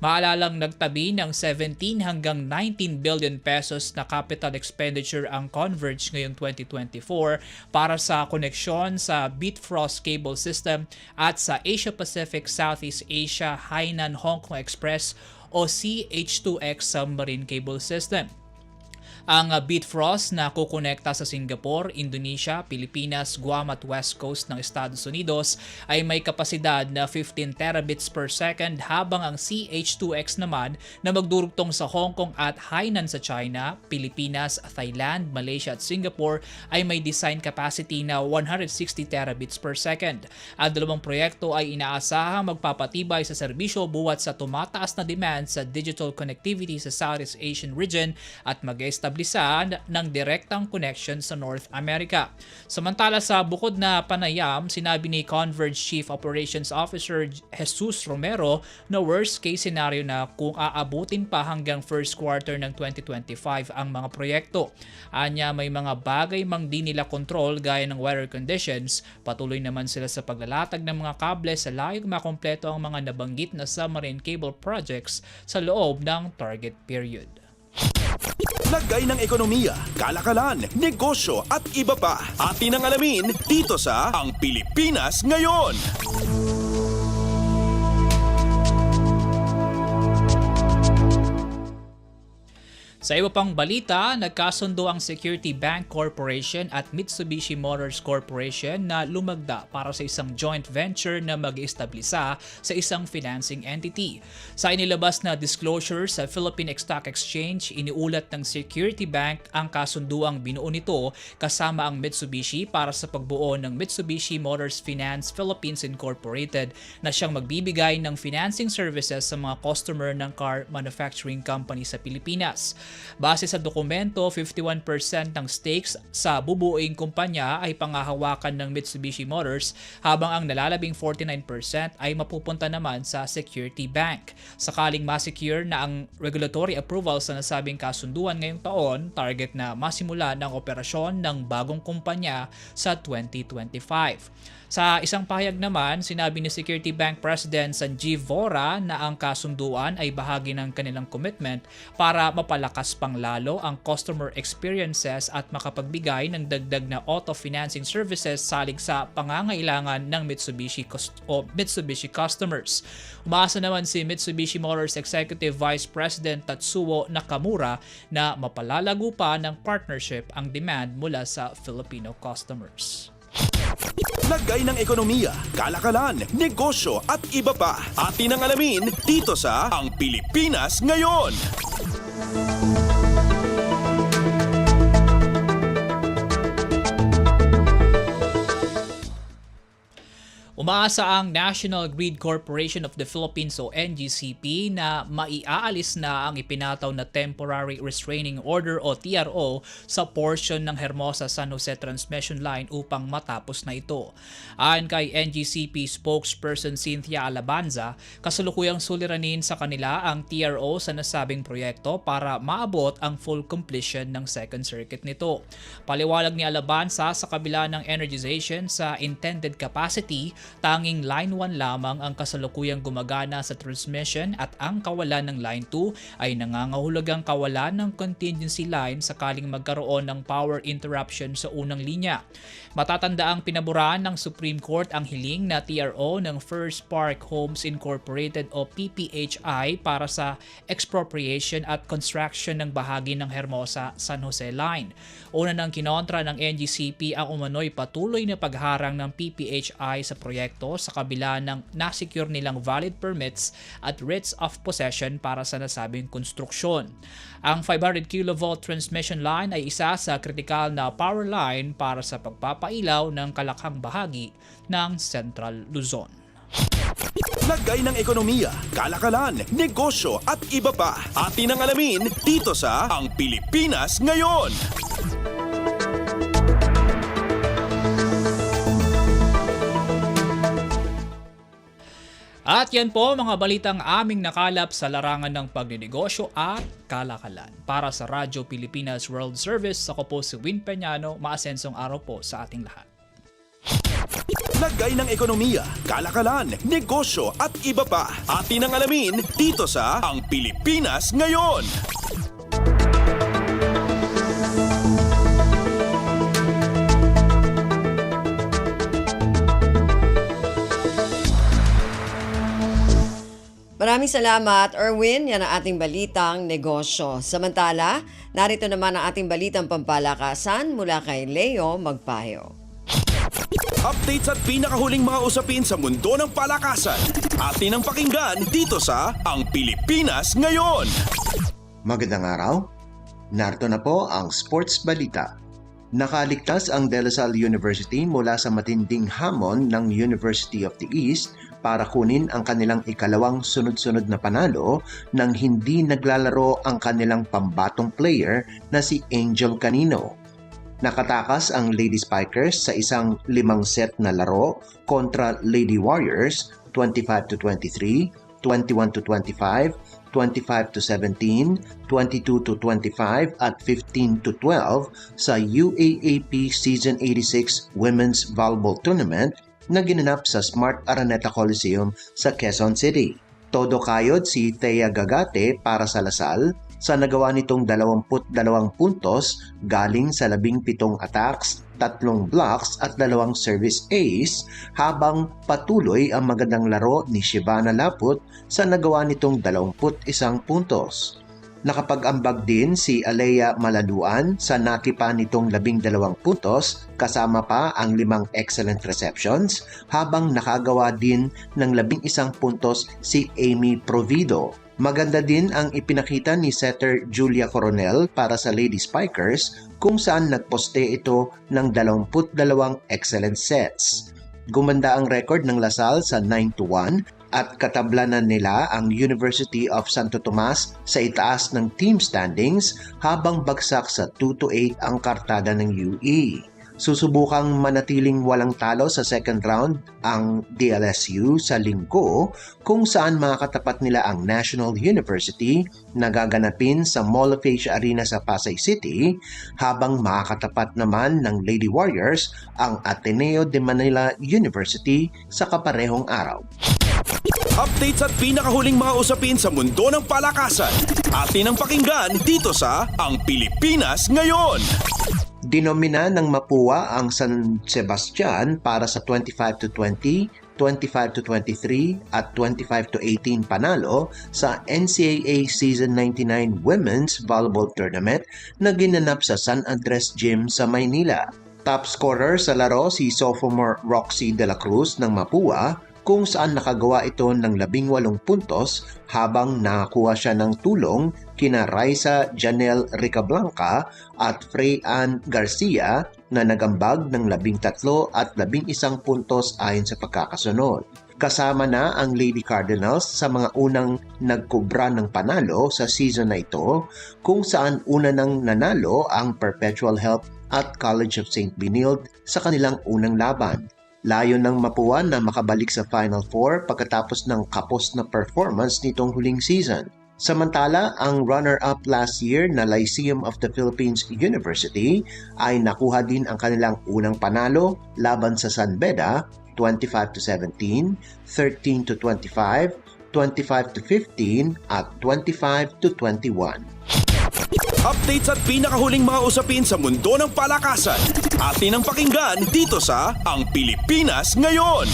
Maalalang nagtabi ng 17 hanggang 19 billion pesos na capital expenditure ang Converge ngayong 2024 para sa koneksyon sa Bifrost Cable System at sa Asia-Pacific Southeast Asia Hainan-Hong Kong Express o CH2X Submarine Cable System. Ang Bifrost na kukonekta sa Singapore, Indonesia, Pilipinas, Guam at West Coast ng Estados Unidos ay may kapasidad na 15 terabits per second, habang ang CH2X naman na magdurugtong sa Hong Kong at Hainan sa China, Pilipinas, Thailand, Malaysia at Singapore ay may design capacity na 160 terabits per second. Ang dalawang proyekto ay inaasahang magpapatibay sa serbisyo buwat sa tumataas na demand sa digital connectivity sa Southeast Asian region at mag-establish ng direktang connection sa North America. Samantala, sa bukod na panayam, sinabi ni Converge Chief Operations Officer Jesus Romero na worst case scenario na kung aabutin pa hanggang first quarter ng 2025 ang mga proyekto. Anya, may mga bagay mang di nila control gaya ng weather conditions. Patuloy naman sila sa paglalatag ng mga kable sa layong makompleto ang mga nabanggit na submarine cable projects sa loob ng target period. Lagay ng ekonomiya, kalakalan, negosyo at iba pa. Atin ang alamin dito sa Ang Pilipinas Ngayon. Sa iba pang balita, nagkasundo ang Security Bank Corporation at Mitsubishi Motors Corporation na lumagda para sa isang joint venture na mag-iestablisa sa isang financing entity. Sa inilabas na disclosure sa Philippine Stock Exchange, iniulat ng Security Bank ang kasunduang binuo nito kasama ang Mitsubishi para sa pagbuo ng Mitsubishi Motors Finance Philippines Incorporated na siyang magbibigay ng financing services sa mga customer ng car manufacturing company sa Pilipinas. Base sa dokumento, 51% ng stakes sa bubuoing kumpanya ay pangahawakan ng Mitsubishi Motors habang ang nalalabing 49% ay mapupunta naman sa Security Bank. Sakaling ma-secure na ang regulatory approval sa nasabing kasunduan ngayong taon, target na masimula ng operasyon ng bagong kumpanya sa 2025. Sa isang pahayag naman, sinabi ni Security Bank President Sanjeev Vora na ang kasunduan ay bahagi ng kanilang commitment para mapalakas pang lalo ang customer experiences at makapagbigay ng dagdag na auto financing services salig sa pangangailangan ng Mitsubishi customers. Umaasa naman si Mitsubishi Motors Executive Vice President Tatsuo Nakamura na mapalalago pa ng partnership ang demand mula sa Filipino customers. Lagay ng ekonomiya, kalakalan, negosyo at iba pa. Atin ang alamin dito sa Ang Pilipinas Ngayon. Umaasa ang National Grid Corporation of the Philippines o NGCP na maiaalis na ang ipinataw na Temporary Restraining Order o TRO sa portion ng Hermosa San Jose Transmission Line upang matapos na ito. Ayon kay NGCP spokesperson Cynthia Alabanza, kasalukuyang suliranin sa kanila ang TRO sa nasabing proyekto para maabot ang full completion ng second circuit nito. Paliwanag ni Alabanza, sa kabila ng energization sa intended capacity, tanging Line 1 lamang ang kasalukuyang gumagana sa transmission at ang kawalan ng Line 2 ay nangangahulugang kawalan ng contingency line sakaling magkaroon ng power interruption sa unang linya. Matatandaang pinaboran ng Supreme Court ang hiling na TRO ng First Park Homes Incorporated o PPHI para sa expropriation at construction ng bahagi ng Hermosa San Jose Line. Una nang kinontra ng NGCP ang umano'y patuloy na pagharang ng PPHI sa proyekto sa kabila ng nasecure nilang valid permits at writs of possession para sa nasabing konstruksyon. Ang 500 kV transmission line ay isa sa kritikal na power line para sa pagpapailaw ng kalakhang bahagi ng Central Luzon. Lagay ng ekonomiya, kalakalan, negosyo at iba pa. Atin ang alamin dito sa Ang Pilipinas Ngayon. At yan po mga balitang aming nakalap sa larangan ng pagninegosyo at kalakalan. Para sa Radyo Pilipinas World Service, ako po si Win Peñano, maasensong araw po sa ating lahat. Lagay ng ekonomiya, kalakalan, negosyo at iba pa. Atin ang alamin dito sa Ang Pilipinas Ngayon. Maraming salamat, Erwin. Yan ang ating balitang negosyo. Samantala, narito naman ang ating balitang pampalakasan mula kay Leo Magpayo. Updates at pinakahuling mga usapin sa mundo ng palakasan. Atin ang pakinggan dito sa Ang Pilipinas Ngayon. Magandang araw. Narito na po ang sports balita. Nakaligtas ang De La Salle University mula sa matinding hamon ng University of the East para kunin ang kanilang ikalawang sunod-sunod na panalo nang hindi naglalaro ang kanilang pambatong player na si Angel Canino. Nakatakas ang Lady Spikers sa isang 5-set na laro kontra Lady Warriors 25-23, 21-25, 25-17, 22-25 at 15-12 sa UAAP Season 86 Women's Volleyball Tournament na ginanap sa Smart Araneta Coliseum sa Quezon City. Todo kayod si Thea Gagate para sa Lasal sa nagawa nitong 22 puntos galing sa 17 attacks, 3 blocks at 2 service ace, habang patuloy ang magandang laro ni Shivana Laput sa nagawa nitong 21 puntos. Nakapag-ambag din si Alea Malaluan sa nakipa nitong 12 puntos kasama pa ang 5 excellent receptions habang nakagawa din ng 11 puntos si Amy Provido. Maganda din ang ipinakita ni setter Julia Coronel para sa Lady Spikers kung saan nagposte ito ng 22 excellent sets. Gumanda ang record ng Lasal sa 9-1 at katablanan nila ang University of Santo Tomas sa itaas ng team standings habang bagsak sa 2-8 ang kartada ng UE. Susubukang manatiling walang talo sa second round ang DLSU sa Linggo kung saan makakatapat nila ang National University na gaganapin sa Mall of Asia Arena sa Pasay City habang makakatapat naman ng Lady Warriors ang Ateneo de Manila University sa kaparehong araw. Updates at pinakahuling mga usapin sa mundo ng palakasan. Atin ang pakinggan dito sa Ang Pilipinas Ngayon. Dinomina ng Mapua ang San Sebastian para sa 25-20, 25-23 at 25-18 panalo sa NCAA Season 99 Women's Volleyball Tournament na ginanap sa San Andres Gym sa Maynila. Top scorer sa laro si sophomore Roxy De La Cruz ng Mapua kung saan nakagawa ito ng 18 puntos habang nakakuha siya ng tulong kina Raisa Janelle Ricablanca at Frey Ann Garcia na nagambag ng 13 at 11 puntos ayon sa pagkakasunod. Kasama na ang Lady Cardinals sa mga unang nagkubra ng panalo sa season na ito kung saan una nang nanalo ang Perpetual Help at College of St. Benilde sa kanilang unang laban. Layo ng Mapua na makabalik sa Final Four pagkatapos ng kapos na performance nitong huling season. Samantala, ang runner-up last year na Lyceum of the Philippines University ay nakuha din ang kanilang unang panalo laban sa San Beda 25-17, 13-25, 25-15 at 25-21. Updates at pinakahuling mga usapin sa mundo ng palakasan. Atin ang pakinggan dito sa Ang Pilipinas Ngayon.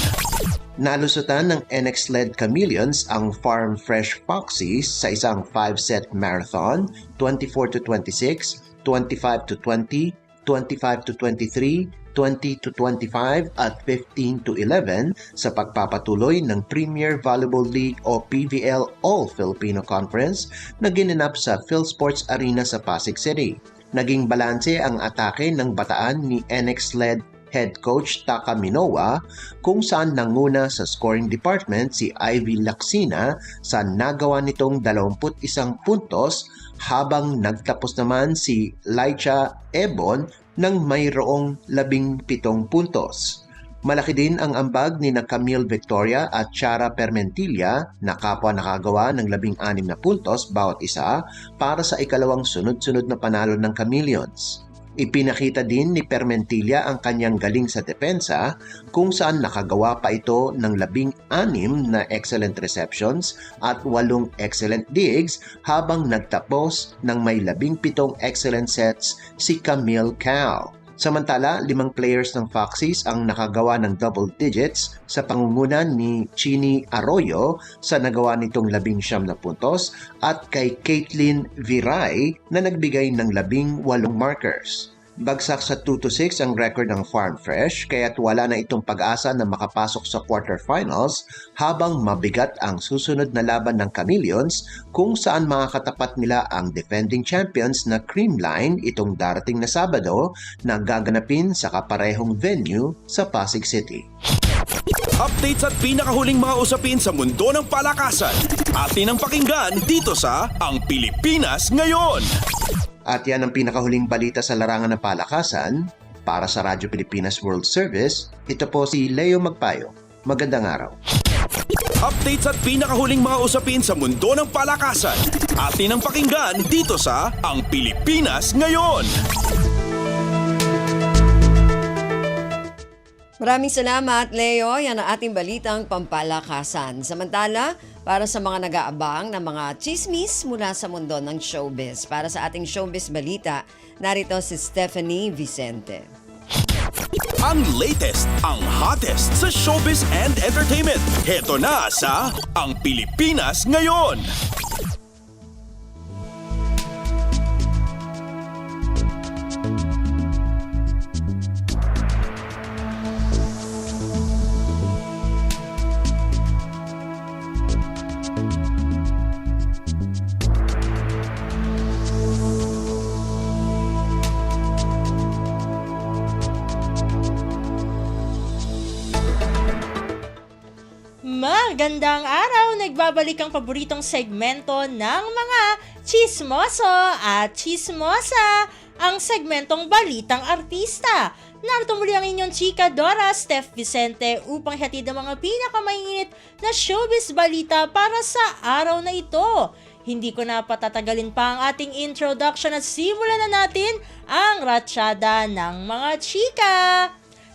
Nalusutan ng NX-led Chameleons ang Farm Fresh Foxies sa isang 5-set marathon, 24-26, 25-20, 25-23, 20-25 at 15-11 sa pagpapatuloy ng Premier Volleyball League o PVL All-Filipino Conference na ginanap sa PhilSports Arena sa Pasig City. Naging balanse ang atake ng bataan ni NX-led head coach Taka Minowa kung saan nanguna sa scoring department si Ivy Laksina sa nagawa nitong 21 puntos habang nagtapos naman si Laicha Ebon ng mayroong 17 puntos. Malaki din ang ambag ni Camille Victoria at Chara Permentilla na kapwa nakagawa ng 16 na puntos bawat isa para sa ikalawang sunod-sunod na panalo ng Chameleons. Ipinakita din ni Permentilla ang kanyang galing sa depensa kung saan nakagawa pa ito ng 16 na excellent receptions at 8 excellent digs habang nagtapos ng may 17 excellent sets si Camille Cal. Samantala, 5 players ng Foxies ang nakagawa ng double digits sa pangungunan ni Chini Arroyo sa nagawa nitong 19 na puntos at kay Caitlin Viray na nagbigay ng 18 markers. Bagsak sa 2-6 ang record ng Farm Fresh kaya't wala na itong pag-asa na makapasok sa quarterfinals habang mabigat ang susunod na laban ng Chameleons kung saan makakatapat nila ang defending champions na Creamline itong darating na Sabado na gaganapin sa kaparehong venue sa Pasig City. Updates at pinakahuling mga usapin sa mundo ng palakasan. Atin ang pakinggan dito sa Ang Pilipinas Ngayon. At yan ang pinakahuling balita sa larangan ng palakasan. Para sa Radyo Pilipinas World Service, ito po si Leo Magpayo. Magandang araw. Updates at pinakahuling mga usapin sa mundo ng palakasan. Atin ang pakinggan dito sa Ang Pilipinas Ngayon. Maraming salamat, Leo. Yan ang ating balitang pampalakasan. Samantala, para sa mga nag-aabang ng mga chismis mula sa mundo ng showbiz. Para sa ating showbiz balita, narito si Stephanie Vicente. Ang latest, ang hottest sa showbiz and entertainment. Heto na sa Ang Pilipinas Ngayon. Magandang araw! Nagbabalik ang paboritong segmento ng mga chismoso at chismosa, ang segmentong Balitang Artista. Narito muli ang inyong chika Dora Steph Vicente upang hatid ang mga pinakamainit na showbiz balita para sa araw na ito. Hindi ko na patatagalin pa ang ating introduction at simulan na natin ang ratsyada ng mga chika.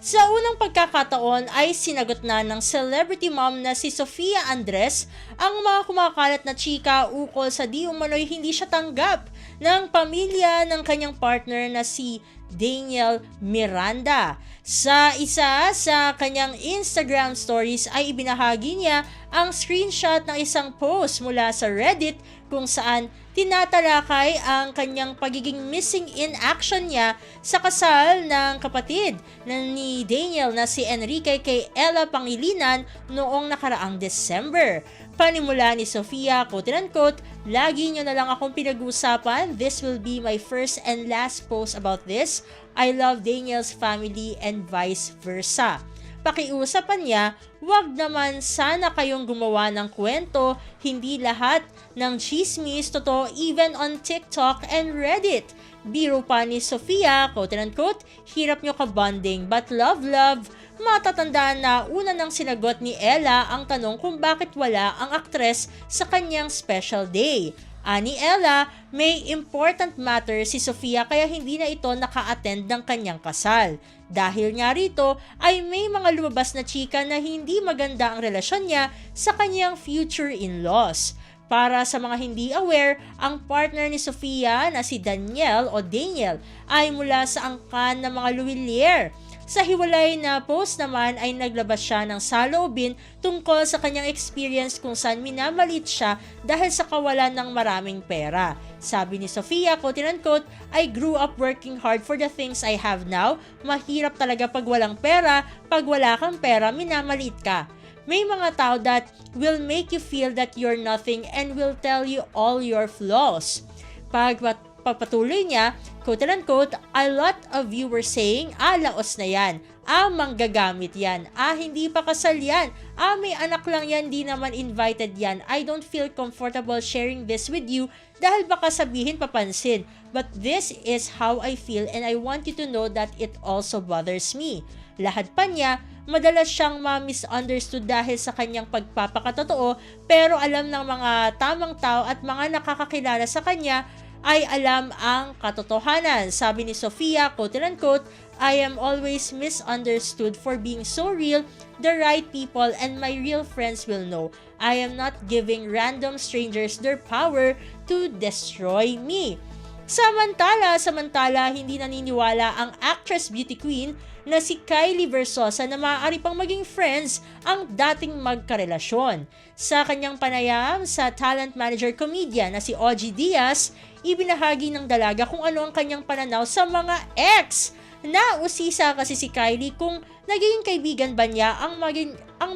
Sa unang pagkakataon ay sinagot na ng celebrity mom na si Sofia Andres ang mga kumakalat na chika ukol sa di umano'y hindi siya tanggap ng pamilya ng kanyang partner na si Daniel Miranda. Sa isa sa kanyang Instagram stories ay ibinahagi niya ang screenshot ng isang post mula sa Reddit kung saan tinatalakay ang kanyang pagiging missing in action niya sa kasal ng kapatid ni Daniel na si Enrique kay Ella Pangilinan noong nakaraang December. Panimula ni Sofia, quote-unquote, "Lagi niyo na lang akong pinag-uusapan. This will be my first and last post about this. I love Daniel's family and vice versa." Pakiusapan niya, "Wag naman sana kayong gumawa ng kwento, hindi lahat ng chismis totoo even on TikTok and Reddit." Biro pa ni Sofia, quote-unquote, "Hirap nyo ka-bonding but love. Matatandaan na una nang sinagot ni Ella ang tanong kung bakit wala ang aktres sa kanyang special day. Ani Ella, may important matter si Sofia kaya hindi na ito naka-attend ng kanyang kasal. Dahil nga rito ay may mga lumabas na chika na hindi maganda ang relasyon niya sa kanyang future in-laws. Para sa mga hindi aware, ang partner ni Sofia na si Daniel ay mula sa angkan ng mga Luwilier. Sa hiwalay na post naman ay naglabas siya ng saloobin tungkol sa kanyang experience kung saan minamalit siya dahil sa kawalan ng maraming pera. Sabi ni Sofia, quote-unquote, "I grew up working hard for the things I have now. Mahirap talaga pag walang pera. Pag wala kang pera, minamalit ka. May mga tao that will make you feel that you're nothing and will tell you all your flaws." Pagpatuloy niya, quote-unquote, "A lot of you were saying, laos na yan. Manggagamit yan. Hindi pa kasal yan. May anak lang yan, di naman invited yan. I don't feel comfortable sharing this with you dahil baka sabihin papansin. But this is how I feel and I want you to know that it also bothers me." Lahat pa niya, madalas siyang ma-misunderstood dahil sa kanyang pagpapakatotoo pero alam ng mga tamang tao at mga nakakakilala sa kanya ay alam ang katotohanan. Sabi ni Sofia, quote-unquote, "I am always misunderstood for being so real. The right people and my real friends will know. I am not giving random strangers their power to destroy me." Samantala, hindi naniniwala ang actress beauty queen na si Kylie Versosa na maaari pang maging friends ang dating magkarelasyon. Sa kanyang panayam sa talent manager comedian na si OG Diaz, ibinahagi ng dalaga kung ano ang kanyang pananaw sa mga ex. Nausisa kasi si Kylie kung nagiging kaibigan ba niya ang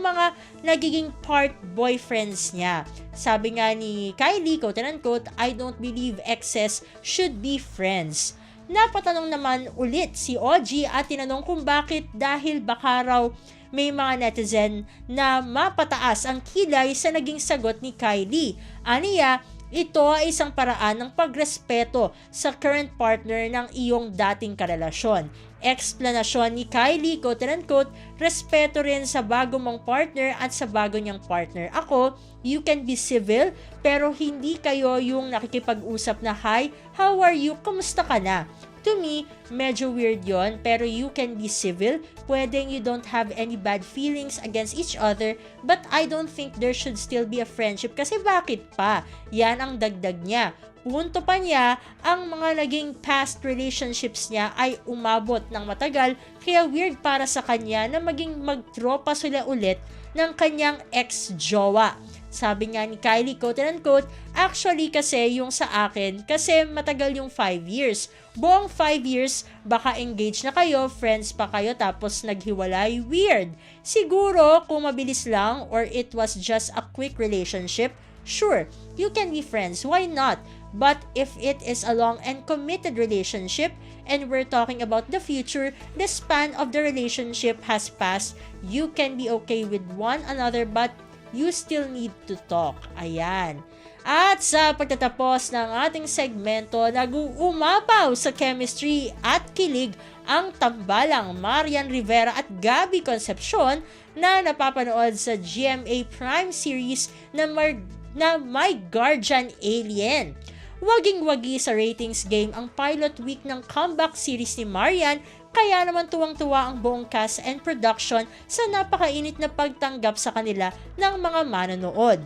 mga nagiging part boyfriends niya. Sabi nga ni Kylie, quote-unquote, "I don't believe exes should be friends." Napatanong naman ulit si OG at tinanong kung bakit dahil baka raw may mga netizen na mapataas ang kilay sa naging sagot ni Kylie. Aniya, ito ay isang paraan ng pagrespeto sa current partner ng iyong dating karelasyon. Eksplanasyon ni Kylie, quote-unquote, "Respeto rin sa bago mong partner at sa bago niyang partner. Ako, you can be civil pero hindi kayo yung nakikipag-usap na, 'Hi, how are you? Kumusta ka na?' To me, medyo weird yon pero you can be civil. Pwedeng you don't have any bad feelings against each other but I don't think there should still be a friendship kasi bakit pa?" Yan ang dagdag niya. Punto pa niya, ang mga naging past relationships niya ay umabot ng matagal kaya weird para sa kanya na maging magtropa sila ulit ng kanyang ex-jowa. Sabi nga ni Kylie, quote-unquote, "Actually kasi yung sa akin, kasi matagal yung 5 years. Buong 5 years, baka engaged na kayo, friends pa kayo tapos naghiwalay, weird. Siguro kung mabilis lang or it was just a quick relationship, sure, you can be friends, why not? But if it is a long and committed relationship and we're talking about the future, the span of the relationship has passed, you can be okay with one another but You Still Need to Talk. Ayan. At sa pagtatapos ng ating segmento, nag-uumapaw sa chemistry at kilig ang tambalang Marian Rivera at Gabby Concepcion na napapanood sa GMA Prime series na My Guardian Alien. Waging-wagi sa ratings game ang pilot week ng comeback series ni Marian, kaya naman tuwang-tuwa ang buong cast and production sa napakainit na pagtanggap sa kanila ng mga manonood.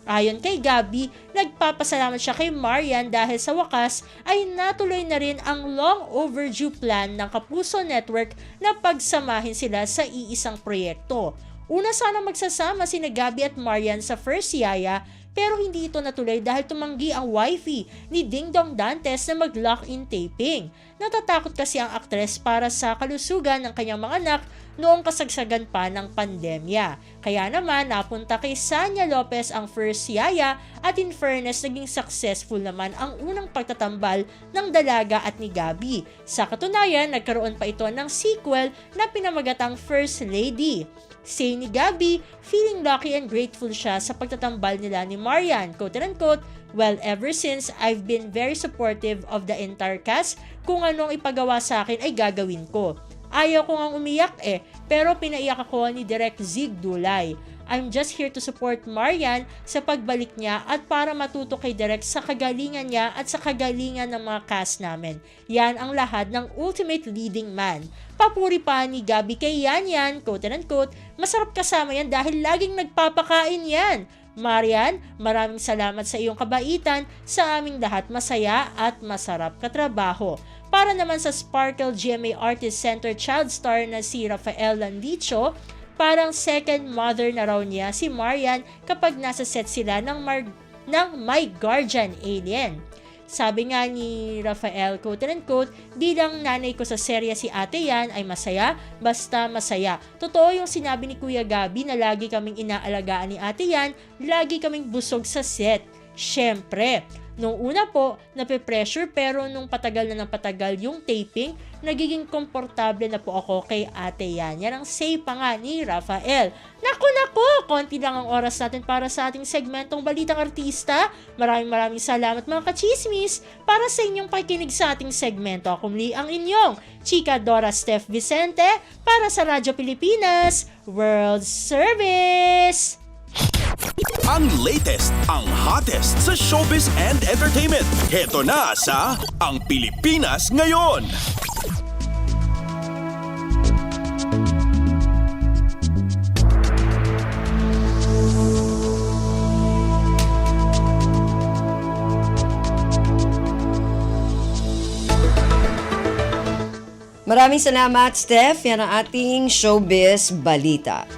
Ayon kay Gabby, nagpapasalamat siya kay Marian dahil sa wakas ay natuloy na rin ang long overdue plan ng Kapuso Network na pagsamahin sila sa iisang proyekto. Una sana magsasama sina Gabby at Marian sa first Yaya, pero hindi ito natuloy dahil tumanggi ang wifey ni Ding Dong Dantes na mag-lock-in taping. Natatakot kasi ang aktres para sa kalusugan ng kanyang mga anak noong kasagsagan pa ng pandemya. Kaya naman napunta kay Sanya Lopez ang first Yaya at in fairness naging successful naman ang unang pagtatambal ng dalaga at ni Gabby. Sa katunayan, nagkaroon pa ito ng sequel na pinamagatang First Lady. Say ni Gabby, feeling lucky and grateful siya sa pagtatambal nila ni Marian, quote-unquote, "Well, ever since, I've been very supportive of the entire cast. Kung anong ipagawa sa akin ay gagawin ko. Ayaw ko ngang umiyak pero pinaiyak ako ni Direk Zig Dulay. I'm just here to support Marian sa pagbalik niya at para matuto kay Direk sa kagalingan niya at sa kagalingan ng mga cast namin. Yan ang lahat ng ultimate leading man." Papuri pa ni Gabby kay Yan, quote-unquote, "Masarap kasama yan dahil laging nagpapakain yan. Marian, maraming salamat sa iyong kabaitan, sa aming lahat masaya at masarap katrabaho." Para naman sa Sparkle GMA Artist Center child star na si Rafael Landicho, parang second mother na raw niya si Marian kapag nasa set sila ng My Guardian Alien. Sabi nga ni Rafael, quote-unquote, "Bilang nanay ko sa serya si Ate Yan ay masaya, basta masaya." Totoo yung sinabi ni Kuya Gabby na lagi kaming inaalagaan ni Ate Yan, lagi kaming busog sa set. Syempre, nung una po, nape-pressure pero nung patagal na ng patagal yung taping, nagiging komportable na po ako kay Ate Yan. Yan ang say pa nga ni Rafael. Naku, konti lang ang oras natin para sa ating segmentong Balitang Artista. Maraming salamat mga kachismis para sa inyong pakikinig sa ating segmento. Ako muli ang inyong Chika Dora Steph Vicente para sa Radyo Pilipinas World Service. Ang latest, ang hottest sa showbiz and entertainment. Heto na sa Ang Pilipinas Ngayon. Maraming salamat, Steph. Yan ang ating showbiz balita.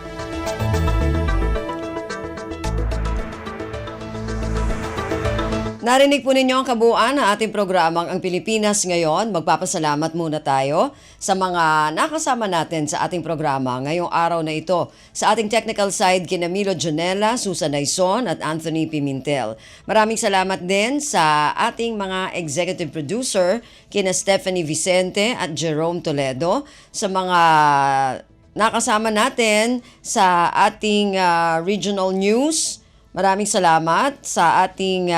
Narinig po ninyo ang kabuuan ng ating programang Ang Pilipinas Ngayon. Magpapasalamat muna tayo sa mga nakasama natin sa ating programa ngayong araw na ito. Sa ating technical side, kina Milo Jonella, Susan Naison at Anthony Pimentel. Maraming salamat din sa ating mga executive producer, kina Stephanie Vicente at Jerome Toledo. Sa mga nakasama natin sa ating regional news, maraming salamat sa ating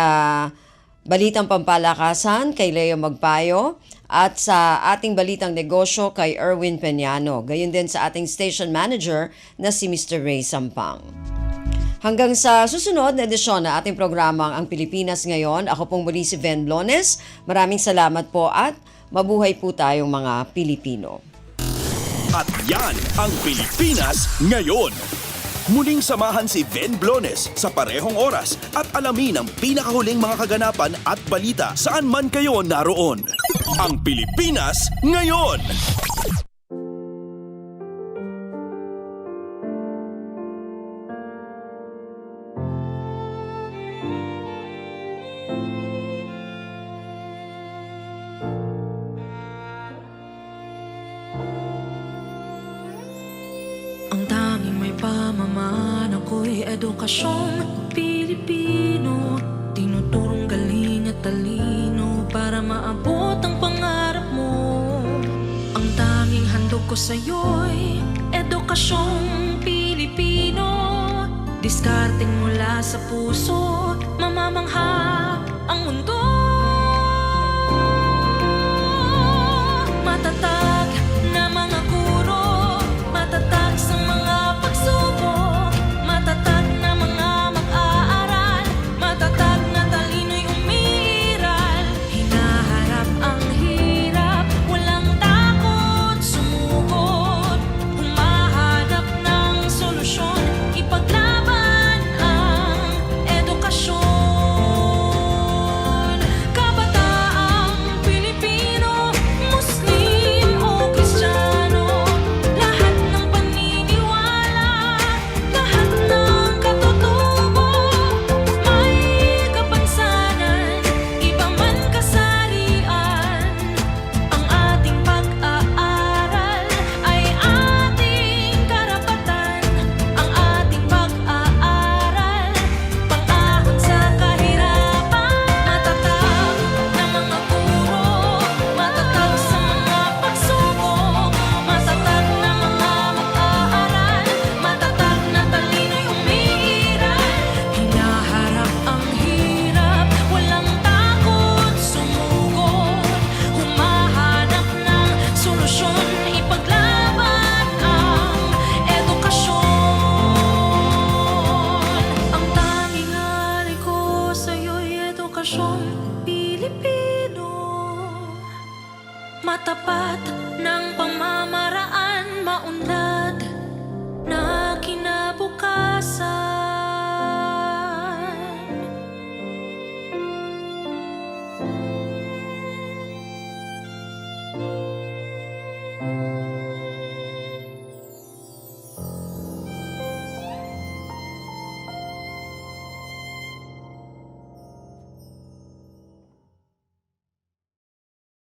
Balitang Pampalakasan kay Leo Magpayo at sa ating Balitang Negosyo kay Erwin Peñano. Gayon din sa ating station manager na si Mr. Ray Sampang. Hanggang sa susunod na edisyon na ating programang Ang Pilipinas Ngayon, ako pong muli si Ven Blones. Maraming salamat po at mabuhay po tayong mga Pilipino. At yan ang Pilipinas Ngayon. Muling samahan si Ven Blones sa parehong oras at alamin ang pinakahuling mga kaganapan at balita saan man kayo naroon. Ang Pilipinas Ngayon! Pamaman ako'y edukasyong Pilipino, tinuturong galing at talino para maabot ang pangarap mo. Ang tanging handog ko sa'yo'y edukasyong Pilipino, Diskarteng mula sa puso, mamamangha ang mundo. Matatag na mga guro, matatag sa mga pagsubok, matatag na mga mag-aaral, matatag na talino'y umiiral. Hinaharap ang hirap, walang takot sumugod, humahanap ng solusyon, ipaglaban ang edukasyon. Kabataang Pilipino, Muslim o Kristiyano, lahat ng paniniwala, lahat ng katutubo, may kapansanan, iba man kasarian. Ang ating pag-aaral ay ating karapatan, ang ating pag-aaral, pang-ahon sa kahirapan. Matatag na mga guro, matatag sa mga pagsubok, matatag na mga mag-aaral, matatag na talino'y umiiral. Hinaharap ang hirap, walang takot sumugod, humahanap ng solusyon, ipaglaban ang edukasyon. Ang tanging hari ko sa'yo'y edukasyong Pilipino, matapat ng pamamaraan.